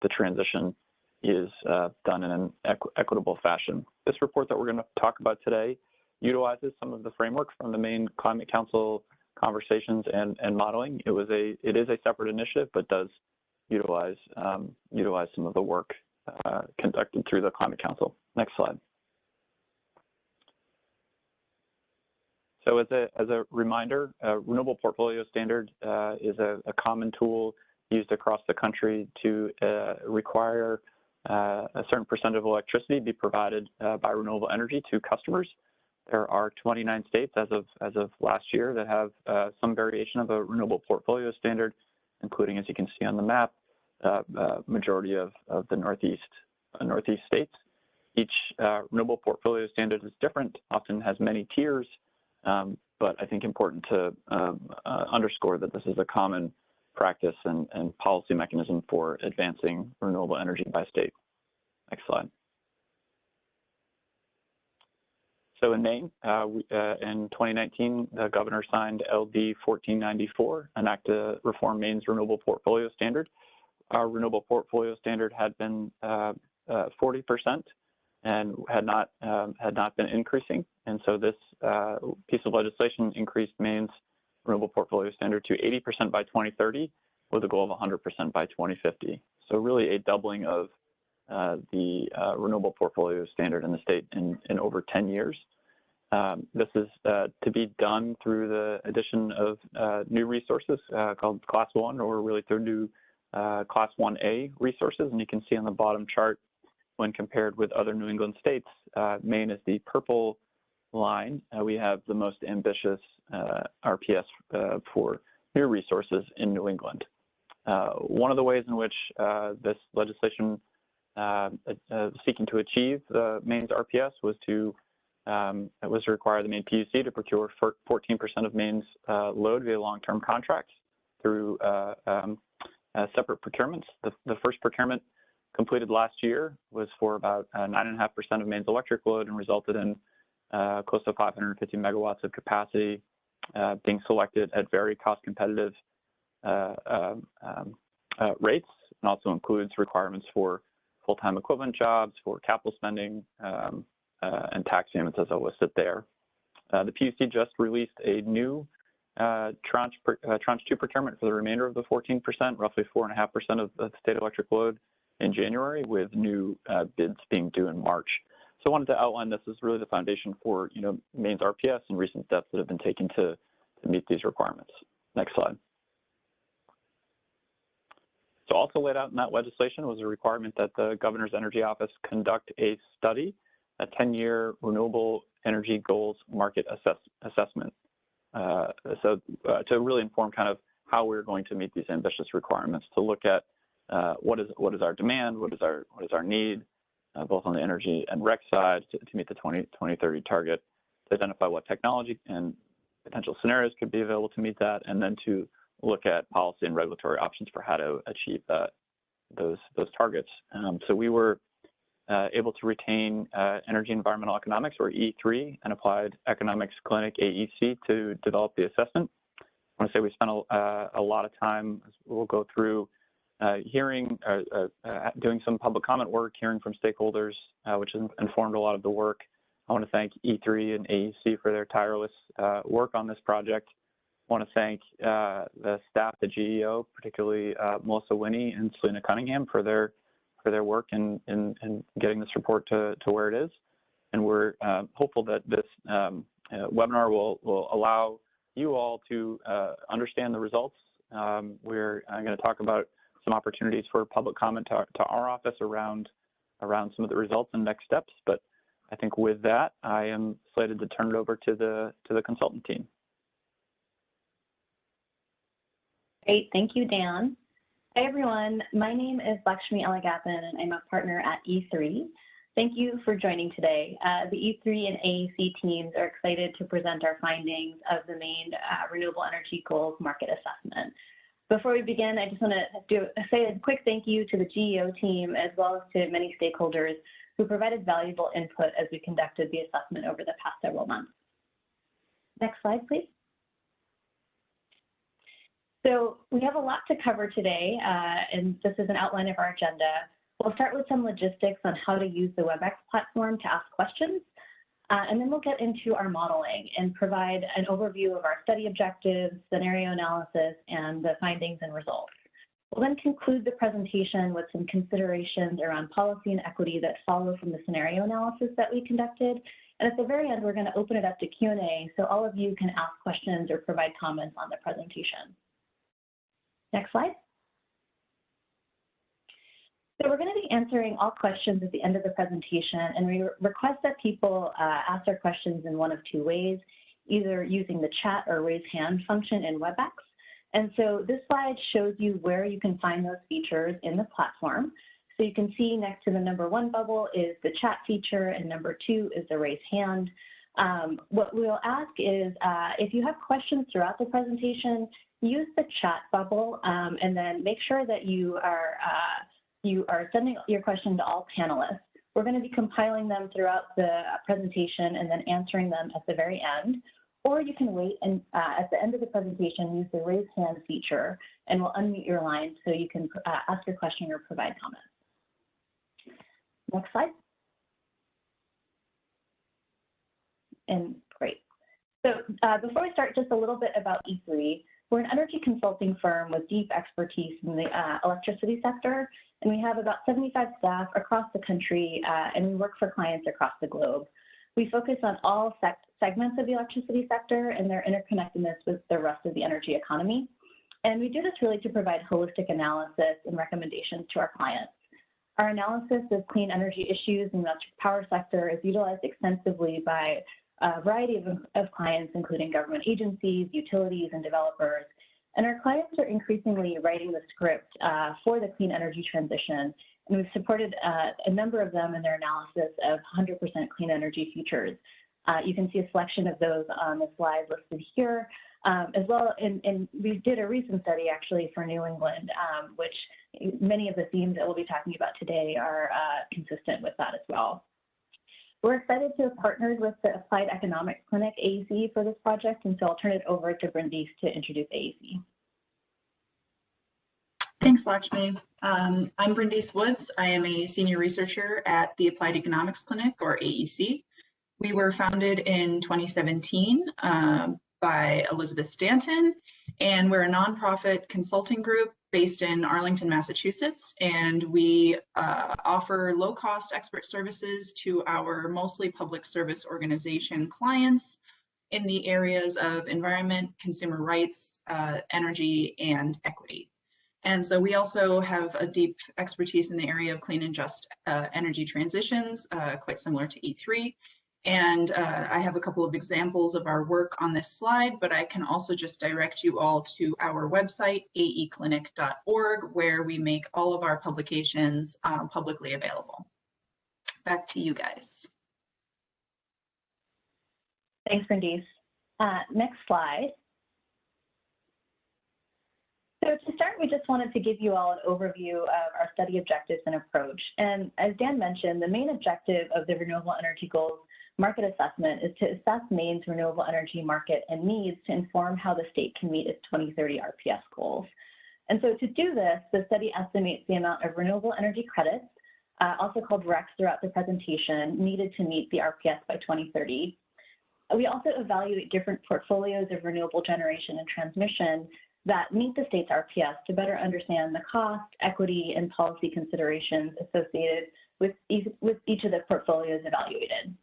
the transition is done in an equitable fashion. This report that we're going to talk about today utilizes some of the framework from the Maine Climate Council conversations and modeling. It is a separate initiative, but does utilize some of the work conducted through the Climate Council. Next slide. So as a reminder, Renewable Portfolio Standard is a common tool used across the country to require a certain percent of electricity be provided by renewable energy to customers. There are 29 states as of last year that have some variation of a Renewable Portfolio Standard, including, as you can see on the map, majority of the Northeast states. Each Renewable Portfolio Standard is different, often has many tiers, but I think important to underscore that this is a common practice and policy mechanism for advancing renewable energy by state. Next slide. So in Maine, in 2019, the governor signed LD 1494, an act to reform Maine's Renewable Portfolio Standard. Our Renewable Portfolio Standard had been 40% and had not been increasing, and so this piece of legislation increased Maine's Renewable Portfolio Standard to 80% by 2030, with a goal of 100% by 2050. So really a doubling of the Renewable Portfolio Standard in the state in over 10 years. This is to be done through the addition of new resources called Class 1, or really through new Class 1A resources. And you can see on the bottom chart, when compared with other New England states, Maine is the purple line. We have the most ambitious RPS for new resources in New England. One of the ways in which this legislation seeking to achieve Maine's RPS was to require the Maine PUC to procure 14% of Maine's load via long-term contracts through separate procurements. The first procurement completed last year was for about 9.5% of Maine's electric load and resulted in close to 550 megawatts of capacity being selected at very cost-competitive rates, and also includes requirements for full-time equivalent jobs, for capital spending, and tax payments as listed there. The PUC just released a new tranche 2 procurement for the remainder of the 14%, roughly 4.5% of the state electric load in January, with new bids being due in March. So I wanted to outline this as really the foundation for Maine's RPS and recent steps that have been taken to meet these requirements. Next slide. So also laid out in that legislation was a requirement that the Governor's Energy Office conduct a study, a 10-year renewable energy goals market assessment. To really inform kind of how we're going to meet these ambitious requirements, to look at what is our demand, what is our need, both on the energy and rec side to meet the 2030 target, to identify what technology and potential scenarios could be available to meet that, and then to look at policy and regulatory options for how to achieve those targets. So we were able to retain Energy Environmental Economics, or E3, and Applied Economics Clinic, AEC, to develop the assessment. I want to say we spent a lot of time, as we'll go through, doing some public comment work, hearing from stakeholders, which has informed a lot of the work. I want to thank E3 and AEC for their tireless work on this project. I want to thank the staff, the GEO, particularly Melissa Winnie and Selena Cunningham, for their work in getting this report to where it is. And we're hopeful that this webinar will allow you all to understand the results. We're going to talk about some opportunities for public comment to our office around some of the results and next steps. But I think with that, I am slated to turn it over to the consultant team. Great, thank you, Dan. Hi, everyone. My name is Lakshmi Alagappan, and I'm a partner at E3. Thank you for joining today. The E3 and AEC teams are excited to present our findings of the Maine Renewable Energy Goals Market Assessment. Before we begin, I just want to say a quick thank you to the GEO team, as well as to many stakeholders who provided valuable input as we conducted the assessment over the past several months. Next slide, please. So we have a lot to cover today, and this is an outline of our agenda. We'll start with some logistics on how to use the WebEx platform to ask questions, and then we'll get into our modeling and provide an overview of our study objectives, scenario analysis, and the findings and results. We'll then conclude the presentation with some considerations around policy and equity that follow from the scenario analysis that we conducted. And at the very end, we're going to open it up to Q&A so all of you can ask questions or provide comments on the presentation. Next slide. So we're going to be answering all questions at the end of the presentation, and we request that people ask their questions in one of two ways, either using the chat or raise hand function in WebEx. And so this slide shows you where you can find those features in the platform. So you can see next to the number 1 bubble is the chat feature, and number 2 is the raise hand. What we'll ask is if you have questions throughout the presentation, use the chat bubble, and then make sure that you are sending your question to all panelists. We're going to be compiling them throughout the presentation and then answering them at the very end. Or you can wait and at the end of the presentation, use the raise hand feature, and we'll unmute your line so you can ask your question or provide comments. Next slide. And great. So before we start, just a little bit about E3. We're an energy consulting firm with deep expertise in the electricity sector, and we have about 75 staff across the country, and we work for clients across the globe. We focus on all segments of the electricity sector and their interconnectedness with the rest of the energy economy. And we do this really to provide holistic analysis and recommendations to our clients. Our analysis of clean energy issues in the electric power sector is utilized extensively by a variety of clients, including government agencies, utilities, and developers. And our clients are increasingly writing the script for the clean energy transition. And we've supported a number of them in their analysis of 100% clean energy futures. You can see a selection of those on the slide listed here, as well. And we did a recent study actually for New England, which many of the themes that we'll be talking about today are consistent with that as well. We're excited to have partnered with the Applied Economics Clinic, AEC, for this project, and so I'll turn it over to Brindice to introduce AEC. Thanks, Lakshmi. I'm Brindice Woods. I am a senior researcher at the Applied Economics Clinic, or AEC. We were founded in 2017 by Elizabeth Stanton, and we're a nonprofit consulting group based in Arlington, Massachusetts, and we offer low-cost expert services to our mostly public service organization clients in the areas of environment, consumer rights, energy, and equity. And so we also have a deep expertise in the area of clean and just energy transitions, quite similar to E3. And I have a couple of examples of our work on this slide, but I can also just direct you all to our website, aeclinic.org, where we make all of our publications publicly available. Back to you guys. Thanks, Brindice. Next slide. So to start, we just wanted to give you all an overview of our study objectives and approach. And as Dan mentioned, the main objective of the Renewable Energy Goals market assessment is to assess Maine's renewable energy market and needs to inform how the state can meet its 2030 RPS goals. And so to do this, the study estimates the amount of renewable energy credits, also called RECs throughout the presentation, needed to meet the RPS by 2030. We also evaluate different portfolios of renewable generation and transmission that meet the state's RPS to better understand the cost, equity, and policy considerations associated with each of the portfolios evaluated.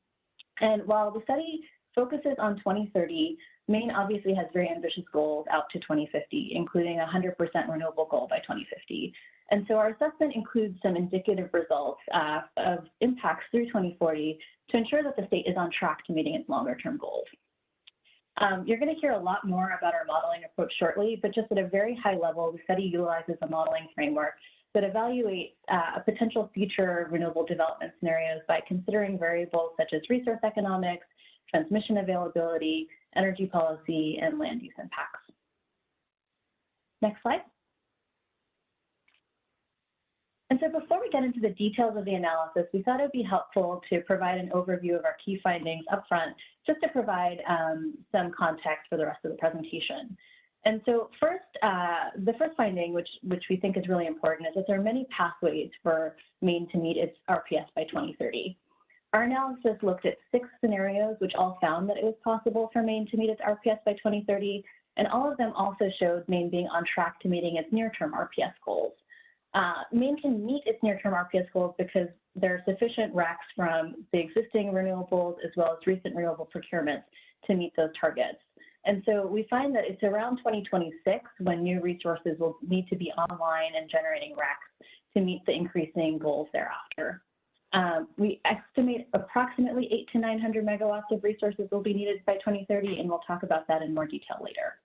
And while the study focuses on 2030, Maine obviously has very ambitious goals out to 2050, including a 100% renewable goal by 2050. And so our assessment includes some indicative results of impacts through 2040 to ensure that the state is on track to meeting its longer-term goals. You're going to hear a lot more about our modeling approach shortly, but just at a very high level, the study utilizes a modeling framework that evaluates potential future renewable development scenarios by considering variables such as resource economics, transmission availability, energy policy, and land use impacts. Next slide. And so before we get into the details of the analysis, we thought it would be helpful to provide an overview of our key findings up front, just to provide some context for the rest of the presentation. And so first, the first finding, which we think is really important, is that there are many pathways for Maine to meet its RPS by 2030. Our analysis looked at 6 scenarios, which all found that it was possible for Maine to meet its RPS by 2030, and all of them also showed Maine being on track to meeting its near-term RPS goals. Maine can meet its near-term RPS goals because there are sufficient RECs from the existing renewables as well as recent renewable procurements to meet those targets. And so we find that it's around 2026 when new resources will need to be online and generating RECs to meet the increasing goals thereafter. We estimate approximately 800 to 900 megawatts of resources will be needed by 2030, and we'll talk about that in more detail later.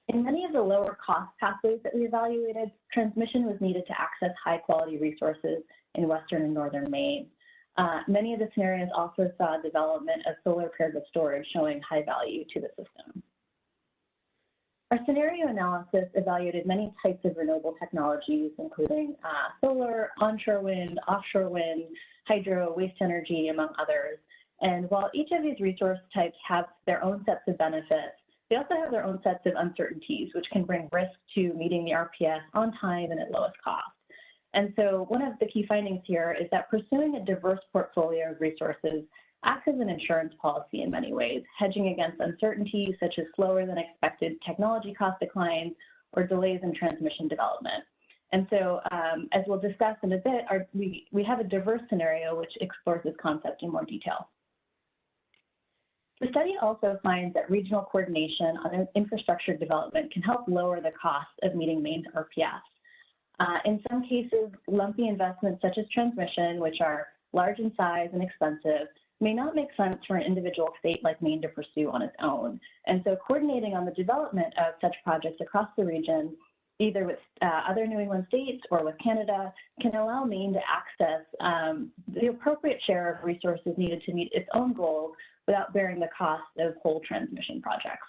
In many of the lower cost pathways that we evaluated, transmission was needed to access high quality resources in western and northern Maine. Many of the scenarios also saw development of solar paired with storage, showing high value to the system. Our scenario analysis evaluated many types of renewable technologies, including solar, onshore wind, offshore wind, hydro, waste energy, among others. And while each of these resource types have their own sets of benefits, they also have their own sets of uncertainties, which can bring risk to meeting the RPS on time and at lowest cost. And so one of the key findings here is that pursuing a diverse portfolio of resources acts as an insurance policy in many ways, hedging against uncertainties such as slower than expected technology cost declines or delays in transmission development. And so as we'll discuss in a bit, we have a diverse scenario which explores this concept in more detail. The study also finds that regional coordination on infrastructure development can help lower the cost of meeting Maine's RPS. In some cases, lumpy investments such as transmission, which are large in size and expensive, may not make sense for an individual state like Maine to pursue on its own. And so coordinating on the development of such projects across the region, either with other New England states or with Canada, can allow Maine to access the appropriate share of resources needed to meet its own goals without bearing the cost of whole transmission projects.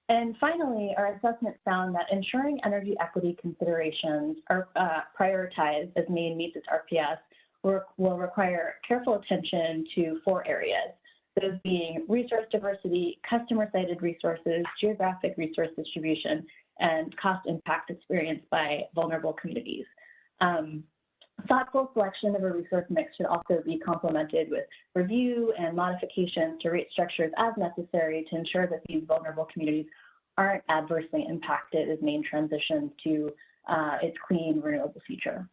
And finally, our assessment found that ensuring energy equity considerations are prioritized as Maine meets its RPS will require careful attention to 4 areas, those being resource diversity, customer-sited resources, geographic resource distribution, and cost impact experienced by vulnerable communities. Thoughtful selection of a resource mix should also be complemented with review and modifications to rate structures as necessary to ensure that these vulnerable communities aren't adversely impacted as Maine transitions to its clean, renewable future.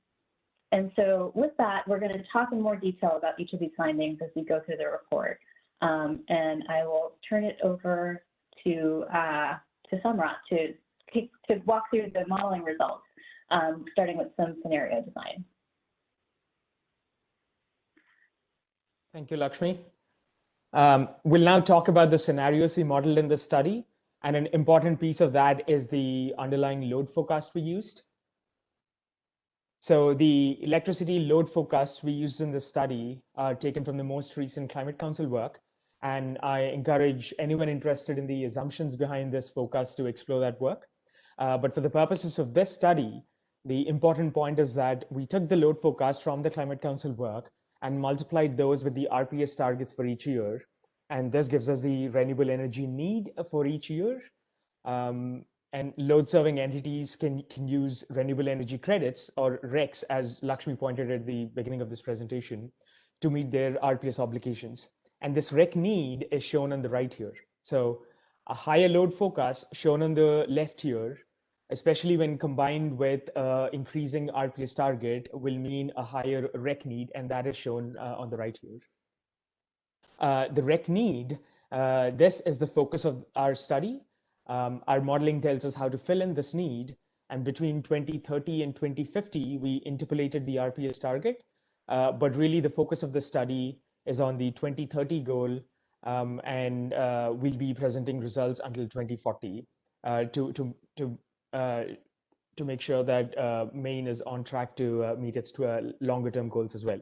And so with that, we're going to talk in more detail about each of these findings as we go through the report. And I will turn it over to Samrat to walk through the modeling results, starting with some scenario design. Thank you, Lakshmi. We'll now talk about the scenarios we modeled in the study. And an important piece of that is the underlying load forecast we used. So the electricity load forecasts we used in the study are taken from the most recent Climate Council work. And I encourage anyone interested in the assumptions behind this forecast to explore that work. But for the purposes of this study, the important point is that we took the load forecast from the Climate Council work and multiplied those with the RPS targets for each year. And this gives us the renewable energy need for each year. And load-serving entities can use renewable energy credits, or RECs, as Lakshmi pointed at the beginning of this presentation, to meet their RPS obligations. And this REC need is shown on the right here. So a higher load forecast shown on the left here, especially when combined with increasing RPS target, will mean a higher REC need, and that is shown on the right here. The REC need, this is the focus of our study. Our modeling tells us how to fill in this need, and between 2030 and 2050, we interpolated the RPS target, but really the focus of the study is on the 2030 goal, and we'll be presenting results until 2040 to make sure that Maine is on track to meet its longer term goals as well.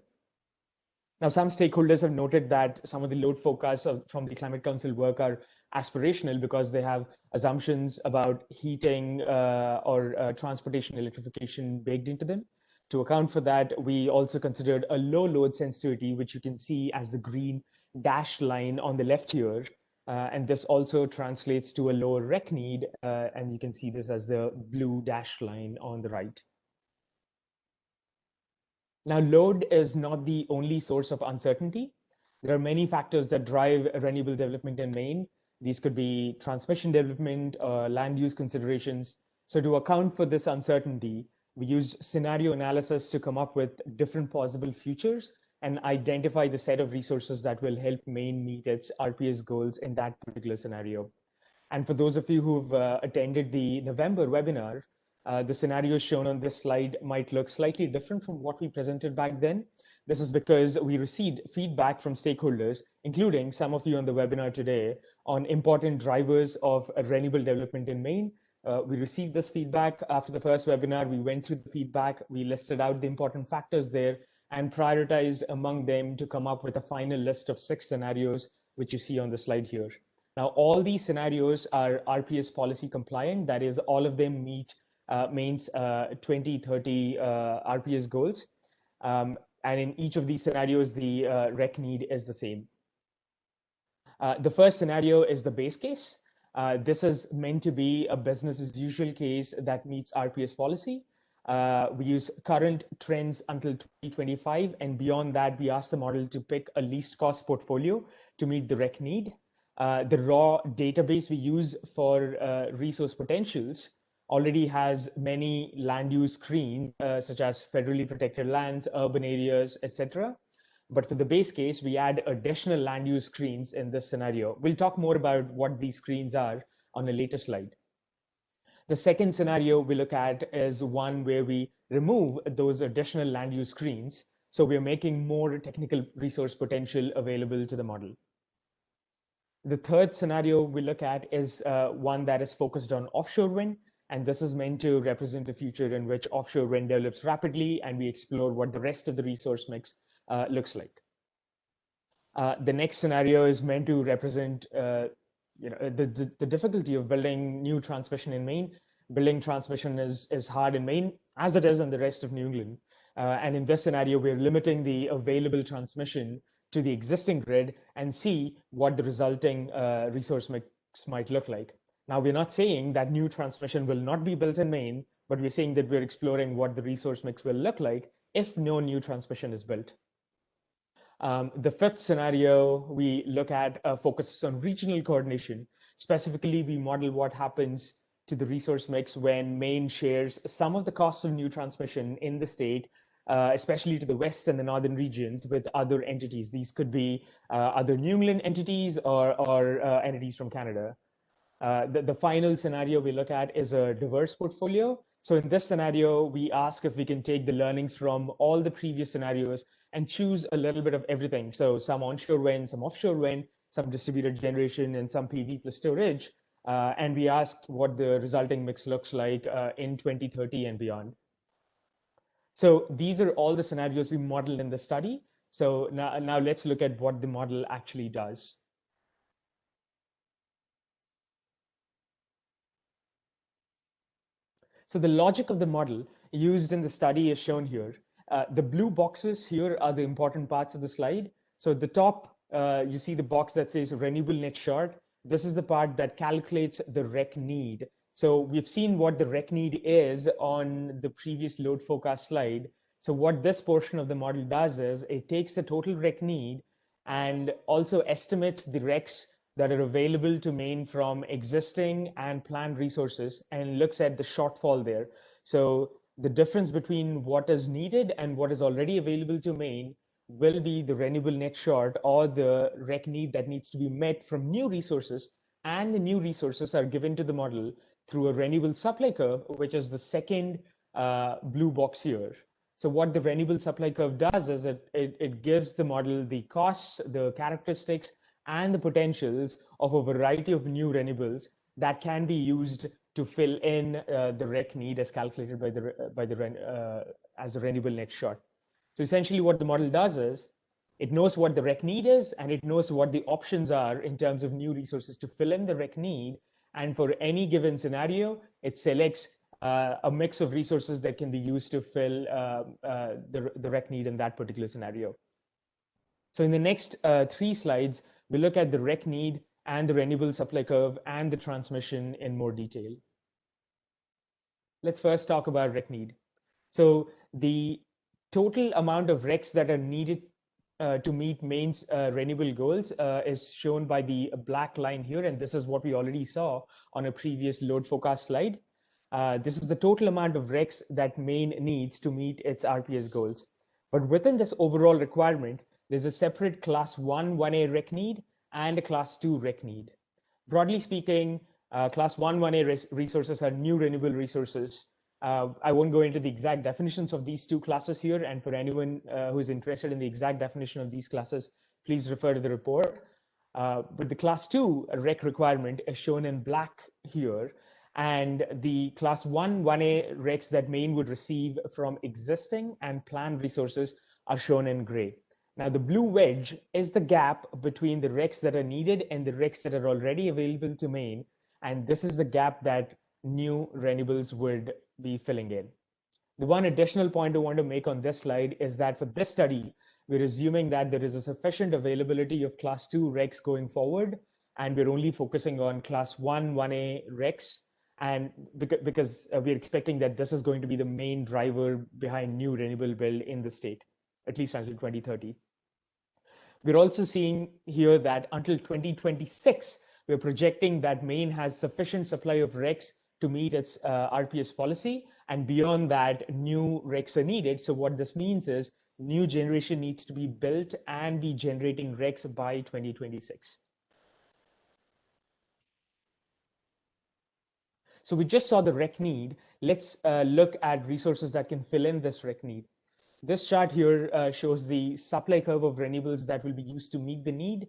Now, some stakeholders have noted that some of the load forecasts from the Climate Council work are aspirational because they have assumptions about heating or transportation electrification baked into them. To account for that, we also considered a low load sensitivity, which you can see as the green dashed line on the left here, And this also translates to a lower rec need, and you can see this as the blue dashed line on the right. Now, load is not the only source of uncertainty. There are many factors that drive renewable development in Maine. These could be transmission development, land use considerations. So to account for this uncertainty, we use scenario analysis to come up with different possible futures and identify the set of resources that will help Maine meet its RPS goals in that particular scenario. And for those of you who've attended the November webinar, the scenarios shown on this slide might look slightly different from what we presented back then. This is because we received feedback from stakeholders, including some of you on the webinar today, on important drivers of renewable development in Maine. We received this feedback after the first webinar. We went through the feedback, we listed out the important factors there, and prioritized among them to come up with a final list of 6 scenarios, which you see on the slide here. Now, all these scenarios are RPS policy compliant. That is, all of them meet Maine's 2030 RPS goals. And in each of these scenarios, the rec need is the same. The first scenario is the base case. This is meant to be a business as usual case that meets RPS policy. We use current trends until 2025, and beyond that, we ask the model to pick a least cost portfolio to meet the rec need. The raw database we use for resource potentials already has many land use screens, such as federally protected lands, urban areas, etc. But for the base case, we add additional land use screens in this scenario. We'll talk more about what these screens are on a later slide. The second scenario we look at is one where we remove those additional land use screens. So we're making more technical resource potential available to the model. The third scenario we look at is one that is focused on offshore wind. And this is meant to represent a future in which offshore wind develops rapidly, and we explore what the rest of the resource mix looks like. The next scenario is meant to represent the difficulty of building new transmission in Maine. Building transmission is hard in Maine, as it is in the rest of New England. And in this scenario, we're limiting the available transmission to the existing grid and see what the resulting resource mix might look like. Now, we're not saying that new transmission will not be built in Maine, but we're saying that we're exploring what the resource mix will look like if no new transmission is built. The fifth scenario we look at focuses on regional coordination. Specifically, we model what happens to the resource mix when Maine shares some of the costs of new transmission in the state, especially to the west and the northern regions, with other entities. These could be other New England entities or entities from Canada. The final scenario we look at is a diverse portfolio. So in this scenario, we ask if we can take the learnings from all the previous scenarios and choose a little bit of everything. So some onshore wind, some offshore wind, some distributed generation, and some PV plus storage. And we asked what the resulting mix looks like in 2030 and beyond. So these are all the scenarios we modeled in the study. So now let's look at what the model actually does. So the logic of the model used in the study is shown here. The blue boxes here are the important parts of the slide. So at the top, you see the box that says renewable net short. This is the part that calculates the rec need. So we've seen what the rec need is on the previous load forecast slide. So what this portion of the model does is it takes the total rec need and also estimates the recs that are available to Maine from existing and planned resources and looks at the shortfall there. So the difference between what is needed and what is already available to Maine will be the renewable net short, or the rec need that needs to be met from new resources, and the new resources are given to the model through a renewable supply curve, which is the second blue box here. So what the renewable supply curve does is it gives the model the costs, the characteristics, and the potentials of a variety of new renewables that can be used to fill in the rec need as calculated as a renewable net short. So essentially what the model does is it knows what the rec need is, and it knows what the options are in terms of new resources to fill in the rec need. And for any given scenario, it selects a mix of resources that can be used to fill the rec need in that particular scenario. So in the next 3 slides, we look at the rec need and the renewable supply curve and the transmission in more detail. Let's first talk about REC need. So the total amount of RECs that are needed to meet Maine's renewable goals is shown by the black line here, and this is what we already saw on a previous load forecast slide. This is the total amount of RECs that Maine needs to meet its RPS goals. But within this overall requirement, there's a separate class 1A REC need and a class 2 REC need. Broadly speaking, class 1A resources are new renewable resources. I won't go into the exact definitions of these two classes here, and for anyone who is interested in the exact definition of these classes, please refer to the report. But the class 2 REC requirement is shown in black here, and the class 1A RECs that Maine would receive from existing and planned resources are shown in gray. Now, the blue wedge is the gap between the RECs that are needed and the RECs that are already available to Maine, and this is the gap that new renewables would be filling in. The one additional point I want to make on this slide is that for this study, we're assuming that there is a sufficient availability of class 2 RECs going forward, and we're only focusing on class 1A RECs, and because we're expecting that this is going to be the main driver behind new renewable build in the state, at least until 2030. We're also seeing here that until 2026, we're projecting that Maine has sufficient supply of RECs to meet its RPS policy, and beyond that, new RECs are needed. So what this means is new generation needs to be built and be generating RECs by 2026. So we just saw the REC need. Let's look at resources that can fill in this REC need. This chart here shows the supply curve of renewables that will be used to meet the need.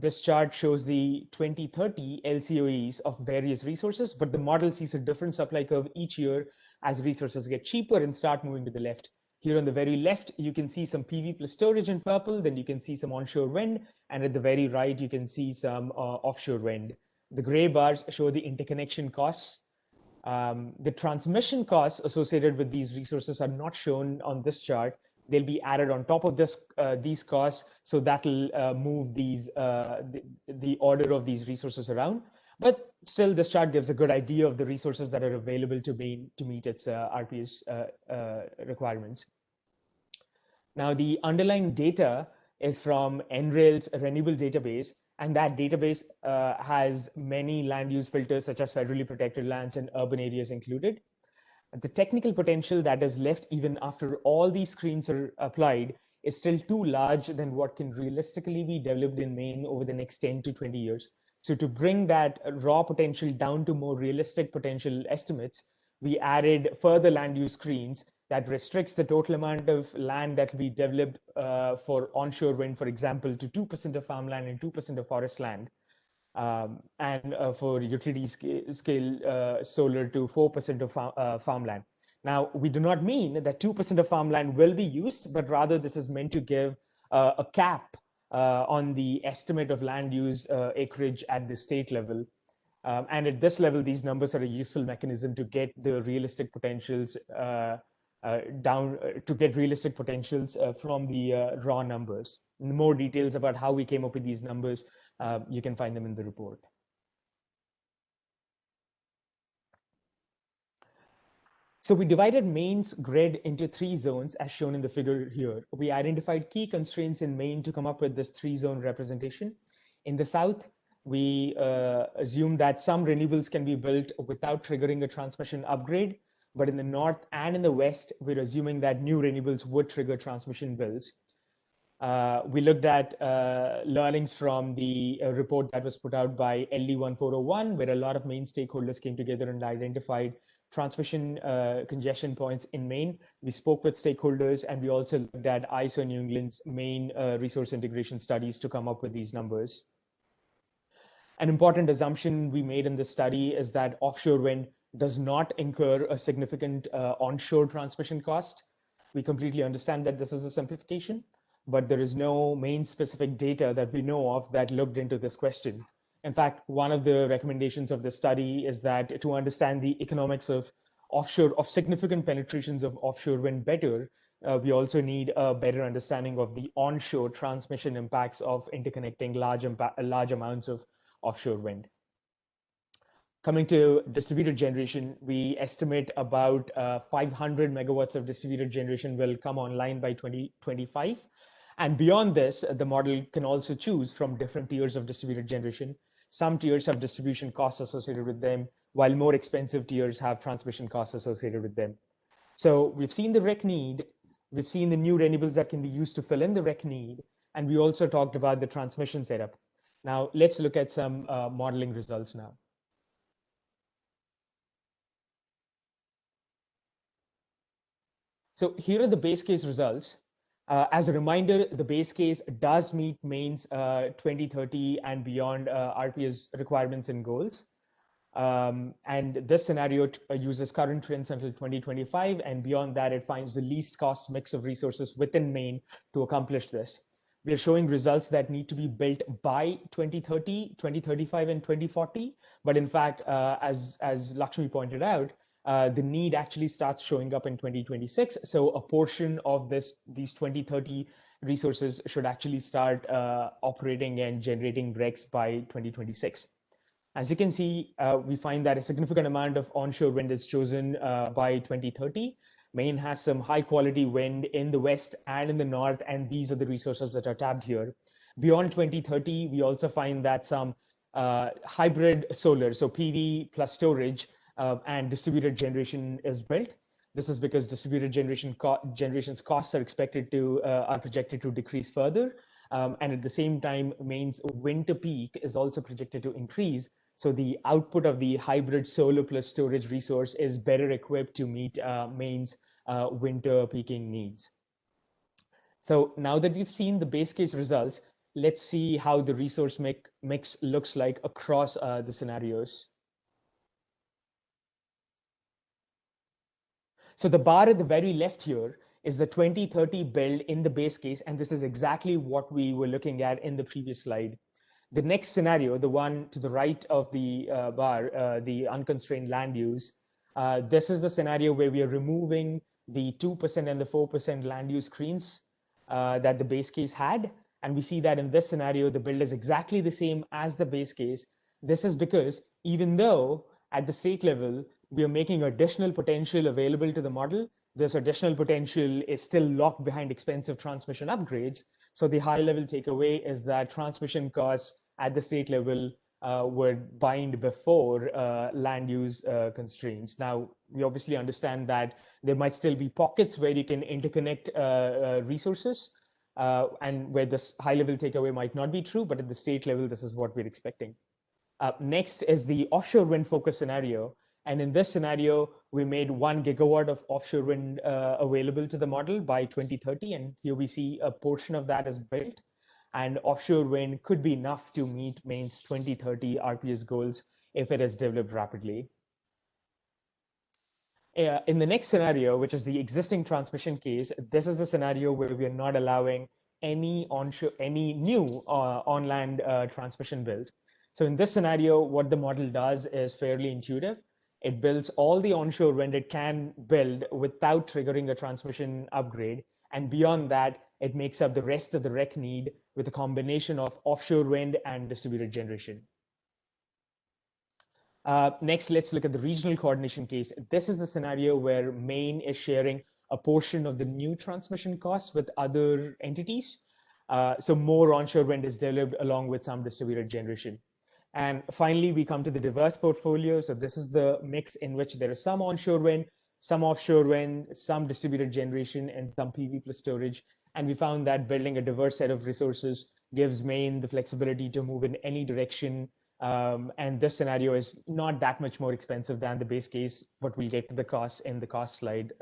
This chart shows the 2030 LCOEs of various resources, but the model sees a different supply curve each year as resources get cheaper and start moving to the left. Here on the very left, you can see some PV plus storage in purple, then you can see some onshore wind, and at the very right, you can see some offshore wind. The gray bars show the interconnection costs. The transmission costs associated with these resources are not shown on this chart. They'll be added on top of this, these costs, so that'll move these the order of these resources around. But still, this chart gives a good idea of the resources that are available to meet its RPS requirements. Now, the underlying data is from NREL's renewable database, and that database has many land use filters such as federally protected lands and urban areas included. The technical potential that is left even after all these screens are applied is still too large than what can realistically be developed in Maine over the next 10 to 20 years. So to bring that raw potential down to more realistic potential estimates, we added further land use screens that restricts the total amount of land that will be developed for onshore wind, for example, to 2% of farmland and 2% of forest land. And for utility scale solar to 4% of farmland. Now, we do not mean that 2% of farmland will be used, but rather this is meant to give a cap on the estimate of land use acreage at the state level. And at this level, these numbers are a useful mechanism to get the realistic potentials from the raw numbers. More details about how we came up with these numbers, you can find them in the report. So we divided Maine's grid into 3 zones as shown in the figure here. We identified key constraints in Maine to come up with this 3-zone representation. In the south, we assume that some renewables can be built without triggering a transmission upgrade. But in the north and in the west, we're assuming that new renewables would trigger transmission builds. We looked at learnings from the report that was put out by LD 1401, where a lot of Maine stakeholders came together and identified transmission congestion points in Maine. We spoke with stakeholders, and we also looked at ISO New England's Maine resource integration studies to come up with these numbers. An important assumption we made in this study is that offshore wind does not incur a significant onshore transmission cost. We completely understand that this is a simplification, but there is no Maine-specific data that we know of that looked into this question. In fact, one of the recommendations of the study is that to understand the economics of significant penetrations of offshore wind better, we also need a better understanding of the onshore transmission impacts of interconnecting large amounts of offshore wind. Coming to distributed generation, we estimate about 500 megawatts of distributed generation will come online by 2025. And beyond this, the model can also choose from different tiers of distributed generation. Some tiers have distribution costs associated with them, while more expensive tiers have transmission costs associated with them. So we've seen the REC need, we've seen the new renewables that can be used to fill in the REC need, and we also talked about the transmission setup. Now let's look at some modeling results now. So here are the base case results. As a reminder, the base case does meet Maine's 2030 and beyond RPS requirements and goals. And this scenario uses current trends until 2025, and beyond that, it finds the least cost mix of resources within Maine to accomplish this. We are showing results that need to be built by 2030, 2035, and 2040. But in fact, as Lakshmi pointed out, the need actually starts showing up in 2026. So a portion of these 2030 resources should actually start operating and generating RECs by 2026. As you can see, we find that a significant amount of onshore wind is chosen by 2030. Maine has some high quality wind in the west and in the north, and these are the resources that are tapped here. Beyond 2030, we also find that some hybrid solar, so PV plus storage, and distributed generation is built. This is because distributed generation's costs are projected to decrease further. And at the same time, Maine's winter peak is also projected to increase. So the output of the hybrid solar plus storage resource is better equipped to meet Maine's winter peaking needs. So now that we've seen the base case results, let's see how the resource mix looks like across the scenarios. So the bar at the very left here is the 2030 build in the base case, and this is exactly what we were looking at in the previous slide. The next scenario, the one to the right of the bar, the unconstrained land use, this is the scenario where we are removing the 2% and the 4% land use screens that the base case had. And we see that in this scenario, the build is exactly the same as the base case. This is because even though at the state level, we are making additional potential available to the model, this additional potential is still locked behind expensive transmission upgrades. So the high level takeaway is that transmission costs at the state level would bind before land use constraints. Now, we obviously understand that there might still be pockets where you can interconnect resources and where this high level takeaway might not be true, but at the state level, this is what we're expecting. Next is the offshore wind focus scenario. And in this scenario, we made 1 gigawatt of offshore wind available to the model by 2030. And here we see a portion of that is built. And offshore wind could be enough to meet Maine's 2030 RPS goals if it is developed rapidly. In the next scenario, which is the existing transmission case, this is the scenario where we are not allowing any new on-land transmission builds. So in this scenario, what the model does is fairly intuitive. It builds all the onshore wind it can build without triggering a transmission upgrade. And beyond that, it makes up the rest of the REC need with a combination of offshore wind and distributed generation. Next, let's look at the regional coordination case. This is the scenario where Maine is sharing a portion of the new transmission costs with other entities. So more onshore wind is developed along with some distributed generation. And finally, we come to the diverse portfolio. So this is the mix in which there is some onshore wind, some offshore wind, some distributed generation, and some PV plus storage. And we found that building a diverse set of resources gives Maine the flexibility to move in any direction. And this scenario is not that much more expensive than the base case, but we'll get to the costs in the cost slide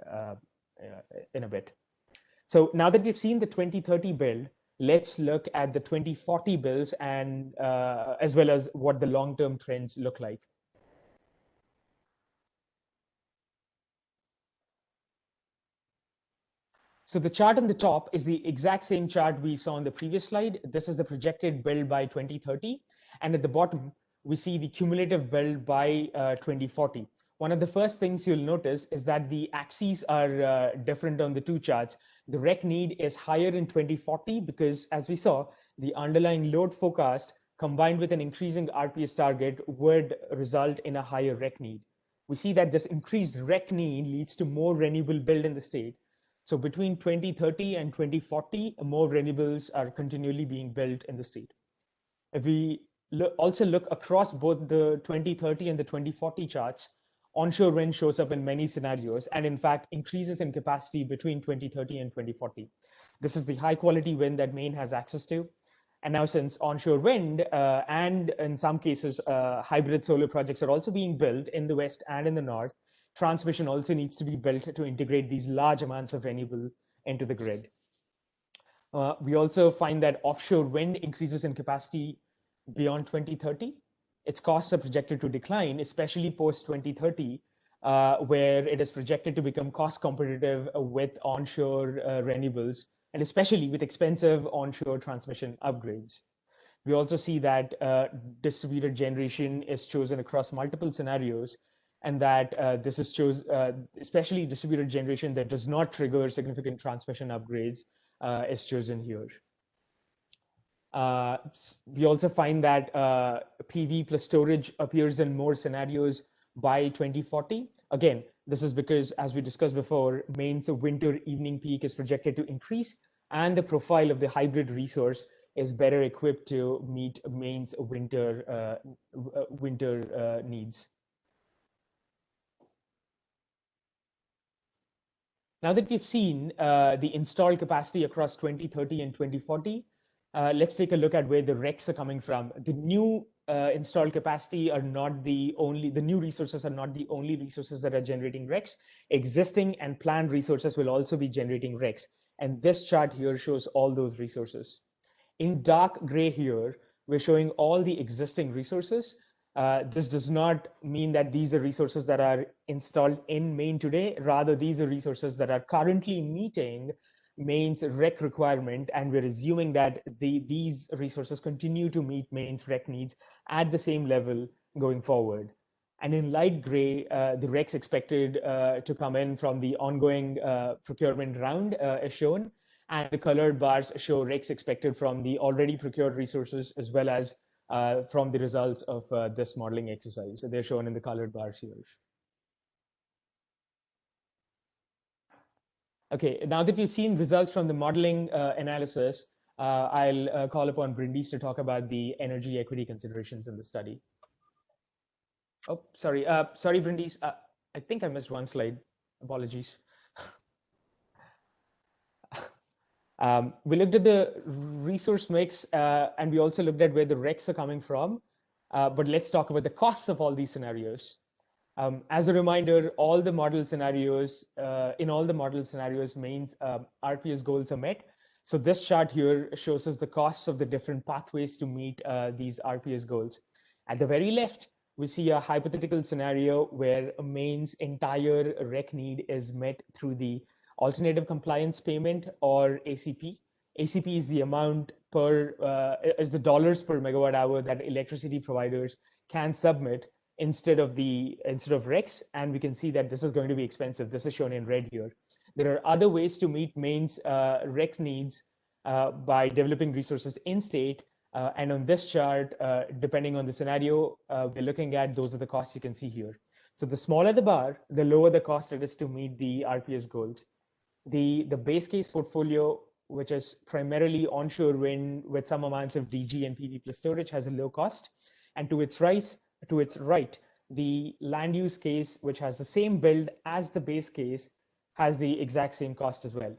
in a bit. So now that we've seen the 2030 build, let's look at the 2040 bills and as well as what the long-term trends look like. So the chart on the top is the exact same chart we saw on the previous slide. This is the projected build by 2030. And at the bottom, we see the cumulative build by 2040. one of the first things you'll notice is that the axes are different on the two charts. The REC need is higher in 2040 because, as we saw, the underlying load forecast combined with an increasing RPS target would result in a higher REC need. We see that this increased REC need leads to more renewable build in the state. So between 2030 and 2040, more renewables are continually being built in the state. If we also look across both the 2030 and the 2040 charts, onshore wind shows up in many scenarios and in fact increases in capacity between 2030 and 2040. This is the high quality wind that Maine has access to. And now since onshore wind and in some cases hybrid solar projects are also being built in the West and in the North, transmission also needs to be built to integrate these large amounts of renewable into the grid. We also find that offshore wind increases in capacity beyond 2030. Its costs are projected to decline, especially post 2030, where it is projected to become cost competitive with onshore renewables, and especially with expensive onshore transmission upgrades. We also see that distributed generation is chosen across multiple scenarios, and that this is chosen, especially distributed generation that does not trigger significant transmission upgrades is chosen here. We also find that PV plus storage appears in more scenarios by 2040. Again, this is because, as we discussed before, Maine's winter evening peak is projected to increase, and the profile of the hybrid resource is better equipped to meet Maine's winter needs. Now that we've seen the installed capacity across 2030 and 2040, let's take a look at where the RECs are coming from. The new installed capacity are not the new resources are not the only resources that are generating RECs. Existing and planned resources will also be generating RECs. And this chart here shows all those resources. In dark gray here, we're showing all the existing resources. This does not mean that these are resources that are installed in Maine today. Rather, these are resources that are currently meeting Maine's REC requirement, and we're assuming that these resources continue to meet Maine's REC needs at the same level going forward. And in light gray, the RECs expected to come in from the ongoing procurement round is shown, and the colored bars show RECs expected from the already procured resources as well as from the results of this modeling exercise. So they're shown in the colored bars here. Okay, now that we've seen results from the modeling analysis, I'll call upon Brindice to talk about the energy equity considerations in the study. Oh, sorry, Brindice. I think I missed one slide. Apologies. We looked at the resource mix, and we also looked at where the RECs are coming from. But let's talk about the costs of all these scenarios. As a reminder, in all the model scenarios, Maine's RPS goals are met. So this chart here shows us the costs of the different pathways to meet these RPS goals. At the very left, we see a hypothetical scenario where Maine's entire REC need is met through the alternative compliance payment, or ACP. ACP is the amount is the dollars per megawatt hour that electricity providers can submit instead of RECs, and we can see that this is going to be expensive. This is shown in red here. There are other ways to meet Maine's REC needs by developing resources in state, and on this chart, depending on the scenario we're looking at, those are the costs you can see here. So the smaller the bar, the lower the cost it is to meet the RPS goals. The base case portfolio, which is primarily onshore wind with some amounts of DG and PV plus storage, has a low cost, and to its right, the land use case, which has the same build as the base case, has the exact same cost as well.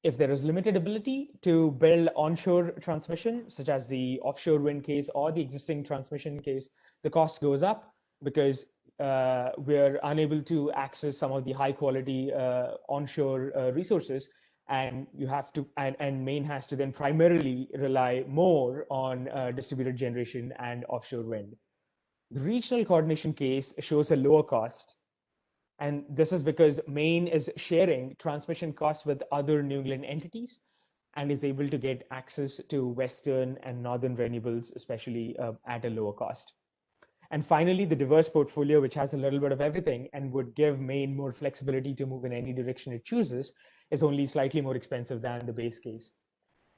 If there is limited ability to build onshore transmission, such as the offshore wind case or the existing transmission case, the cost goes up because we're unable to access some of the high quality onshore resources, and Maine has to then primarily rely more on distributed generation and offshore wind. The regional coordination case shows a lower cost, and this is because Maine is sharing transmission costs with other New England entities and is able to get access to Western and Northern renewables, especially at a lower cost. And finally, the diverse portfolio, which has a little bit of everything and would give Maine more flexibility to move in any direction it chooses, is only slightly more expensive than the base case.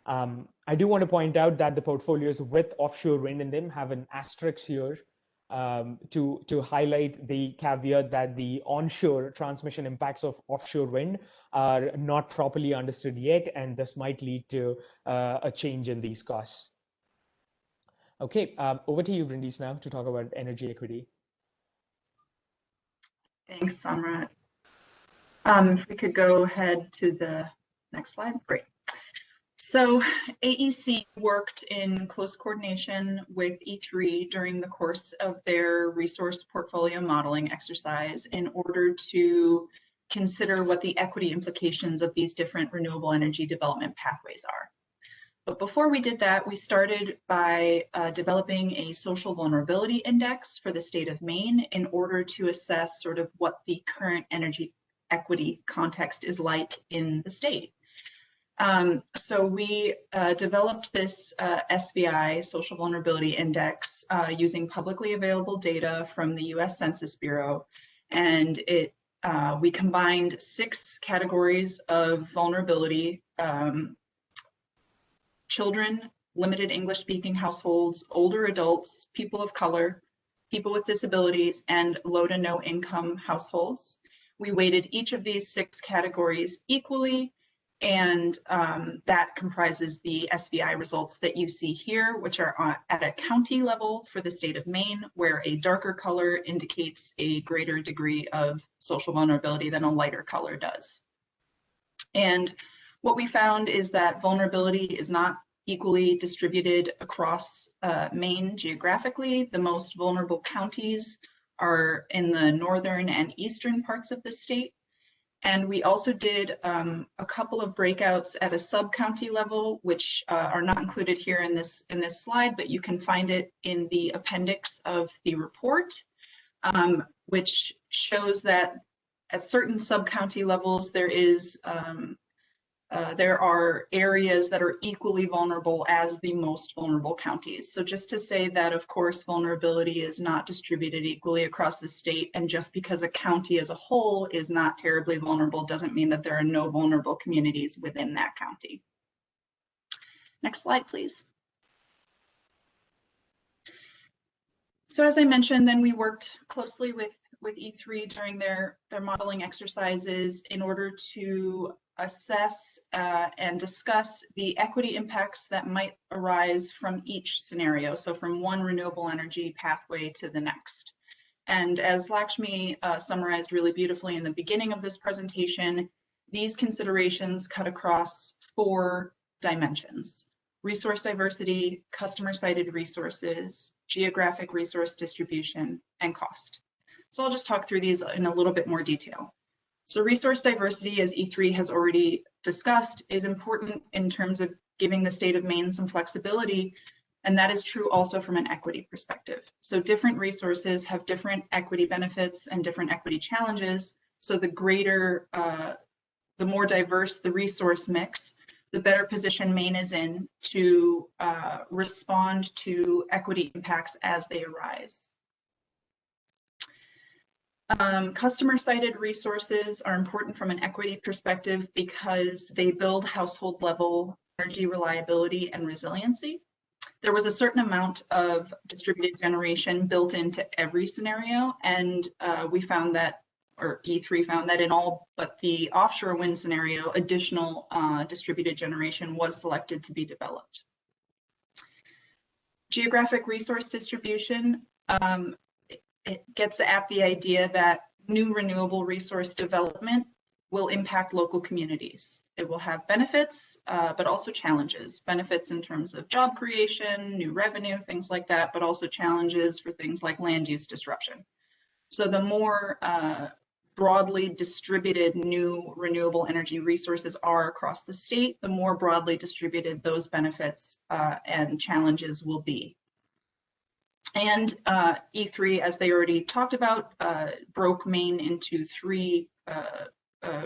I do want to point out that the portfolios with offshore wind in them have an asterisk here to highlight the caveat that the onshore transmission impacts of offshore wind are not properly understood yet, and this might lead to a change in these costs. Okay, over to you, Brindis, now to talk about energy equity. Thanks, Samrat. If we could go ahead to the next slide, great. So AEC worked in close coordination with E3 during the course of their resource portfolio modeling exercise in order to consider what the equity implications of these different renewable energy development pathways are. But before we did that, we started by developing a social vulnerability index for the state of Maine in order to assess sort of what the current energy equity context is like in the state. So we developed this SVI, Social Vulnerability Index, using publicly available data from the US Census Bureau. And we combined 6 categories of vulnerability: children, limited English-speaking households, older adults, people of color, people with disabilities, and low to no income households. We weighted each of these 6 categories equally, and that comprises the SVI results that you see here, which are at a county level for the state of Maine, where a darker color indicates a greater degree of social vulnerability than a lighter color does. And what we found is that vulnerability is not equally distributed across Maine geographically. The most vulnerable counties are in the northern and eastern parts of the state. And we also did a couple of breakouts at a sub-county level, which are not included here in this slide, but you can find it in the appendix of the report, which shows that at certain sub-county levels, there are areas that are equally vulnerable as the most vulnerable counties. So just to say that, of course, vulnerability is not distributed equally across the state, and just because a county as a whole is not terribly vulnerable doesn't mean that there are no vulnerable communities within that county. Next slide, please. So as I mentioned, then we worked closely with E3 during their modeling exercises in order to assess and discuss the equity impacts that might arise from each scenario, so from one renewable energy pathway to the next. And as Lakshmi summarized really beautifully in the beginning of this presentation, these considerations cut across 4 dimensions: resource diversity, customer-sited resources, geographic resource distribution, and cost. So I'll just talk through these in a little bit more detail. So resource diversity, as E3 has already discussed, is important in terms of giving the state of Maine some flexibility, and that is true also from an equity perspective. So different resources have different equity benefits and different equity challenges. So the more diverse the resource mix, the better position Maine is in to respond to equity impacts as they arise. Customer-sited resources are important from an equity perspective because they build household level energy reliability and resiliency. There was a certain amount of distributed generation built into every scenario, and we found that, or E3 found that in all but the offshore wind scenario, additional distributed generation was selected to be developed. Geographic resource distribution, it gets at the idea that new renewable resource development will impact local communities. It will have benefits, but also challenges. Benefits in terms of job creation, new revenue, things like that, but also challenges for things like land use disruption. So the more broadly distributed new renewable energy resources are across the state, the more broadly distributed those benefits and challenges will be. And E3, as they already talked about, broke Maine into 3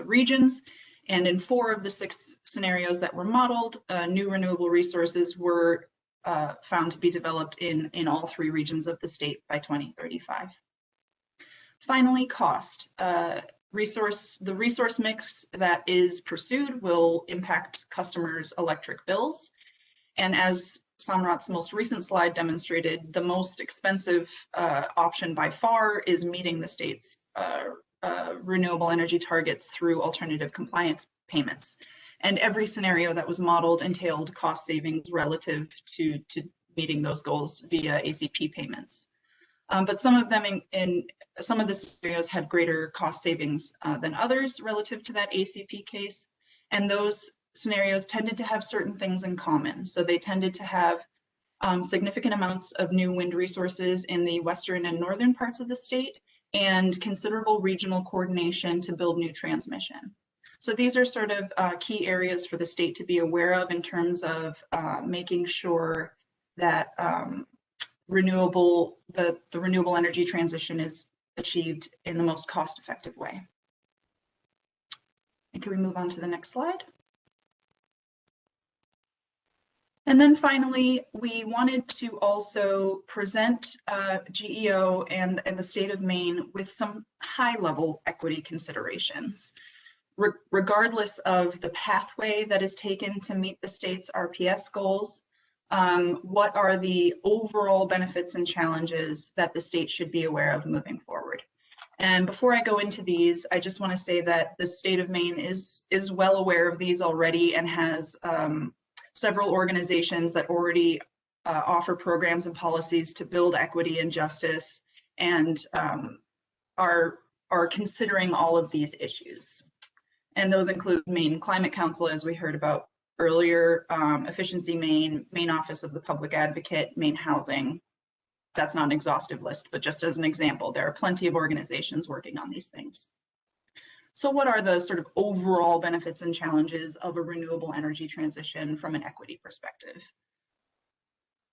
regions. And in 4 of the 6 scenarios that were modeled, new renewable resources were found to be developed in all 3 regions of the state by 2035. Finally, cost. The resource mix that is pursued will impact customers' electric bills. And as Samrat's most recent slide demonstrated, the most expensive option by far is meeting the state's renewable energy targets through alternative compliance payments. And every scenario that was modeled entailed cost savings relative to meeting those goals via ACP payments. But some of them in some of the scenarios had greater cost savings than others relative to that ACP case. And those scenarios tended to have certain things in common. So they tended to have significant amounts of new wind resources in the western and northern parts of the state, and considerable regional coordination to build new transmission. So these are sort of key areas for the state to be aware of in terms of making sure that the renewable energy transition is achieved in the most cost-effective way. And can we move on to the next slide? And then finally, we wanted to also present GEO and the state of Maine with some high-level equity considerations. Regardless of the pathway that is taken to meet the state's RPS goals, what are the overall benefits and challenges that the state should be aware of moving forward? And before I go into these, I just want to say that the state of Maine is well aware of these already and has several organizations that already offer programs and policies to build equity and justice, and are considering all of these issues. And those include Maine Climate Council, as we heard about earlier, Efficiency Maine, Maine Office of the Public Advocate, Maine Housing. That's not an exhaustive list, but just as an example, there are plenty of organizations working on these things. So what are the sort of overall benefits and challenges of a renewable energy transition from an equity perspective?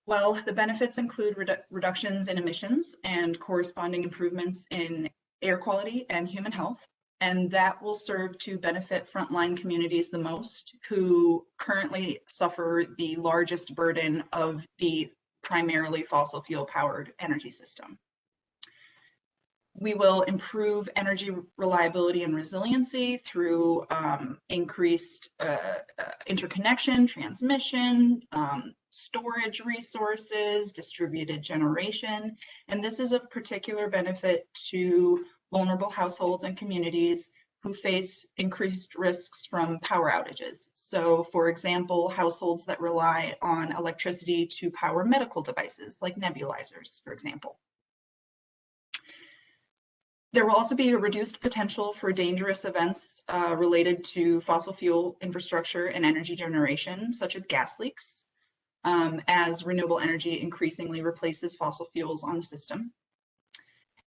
Well, the benefits include reductions in emissions and corresponding improvements in air quality and human health. And that will serve to benefit frontline communities the most, who currently suffer the largest burden of the primarily fossil fuel powered energy system. We will improve energy reliability and resiliency through increased interconnection, transmission, storage resources, distributed generation. And this is of particular benefit to vulnerable households and communities who face increased risks from power outages. So for example, households that rely on electricity to power medical devices like nebulizers, for example. There will also be a reduced potential for dangerous events related to fossil fuel infrastructure and energy generation, such as gas leaks, as renewable energy increasingly replaces fossil fuels on the system.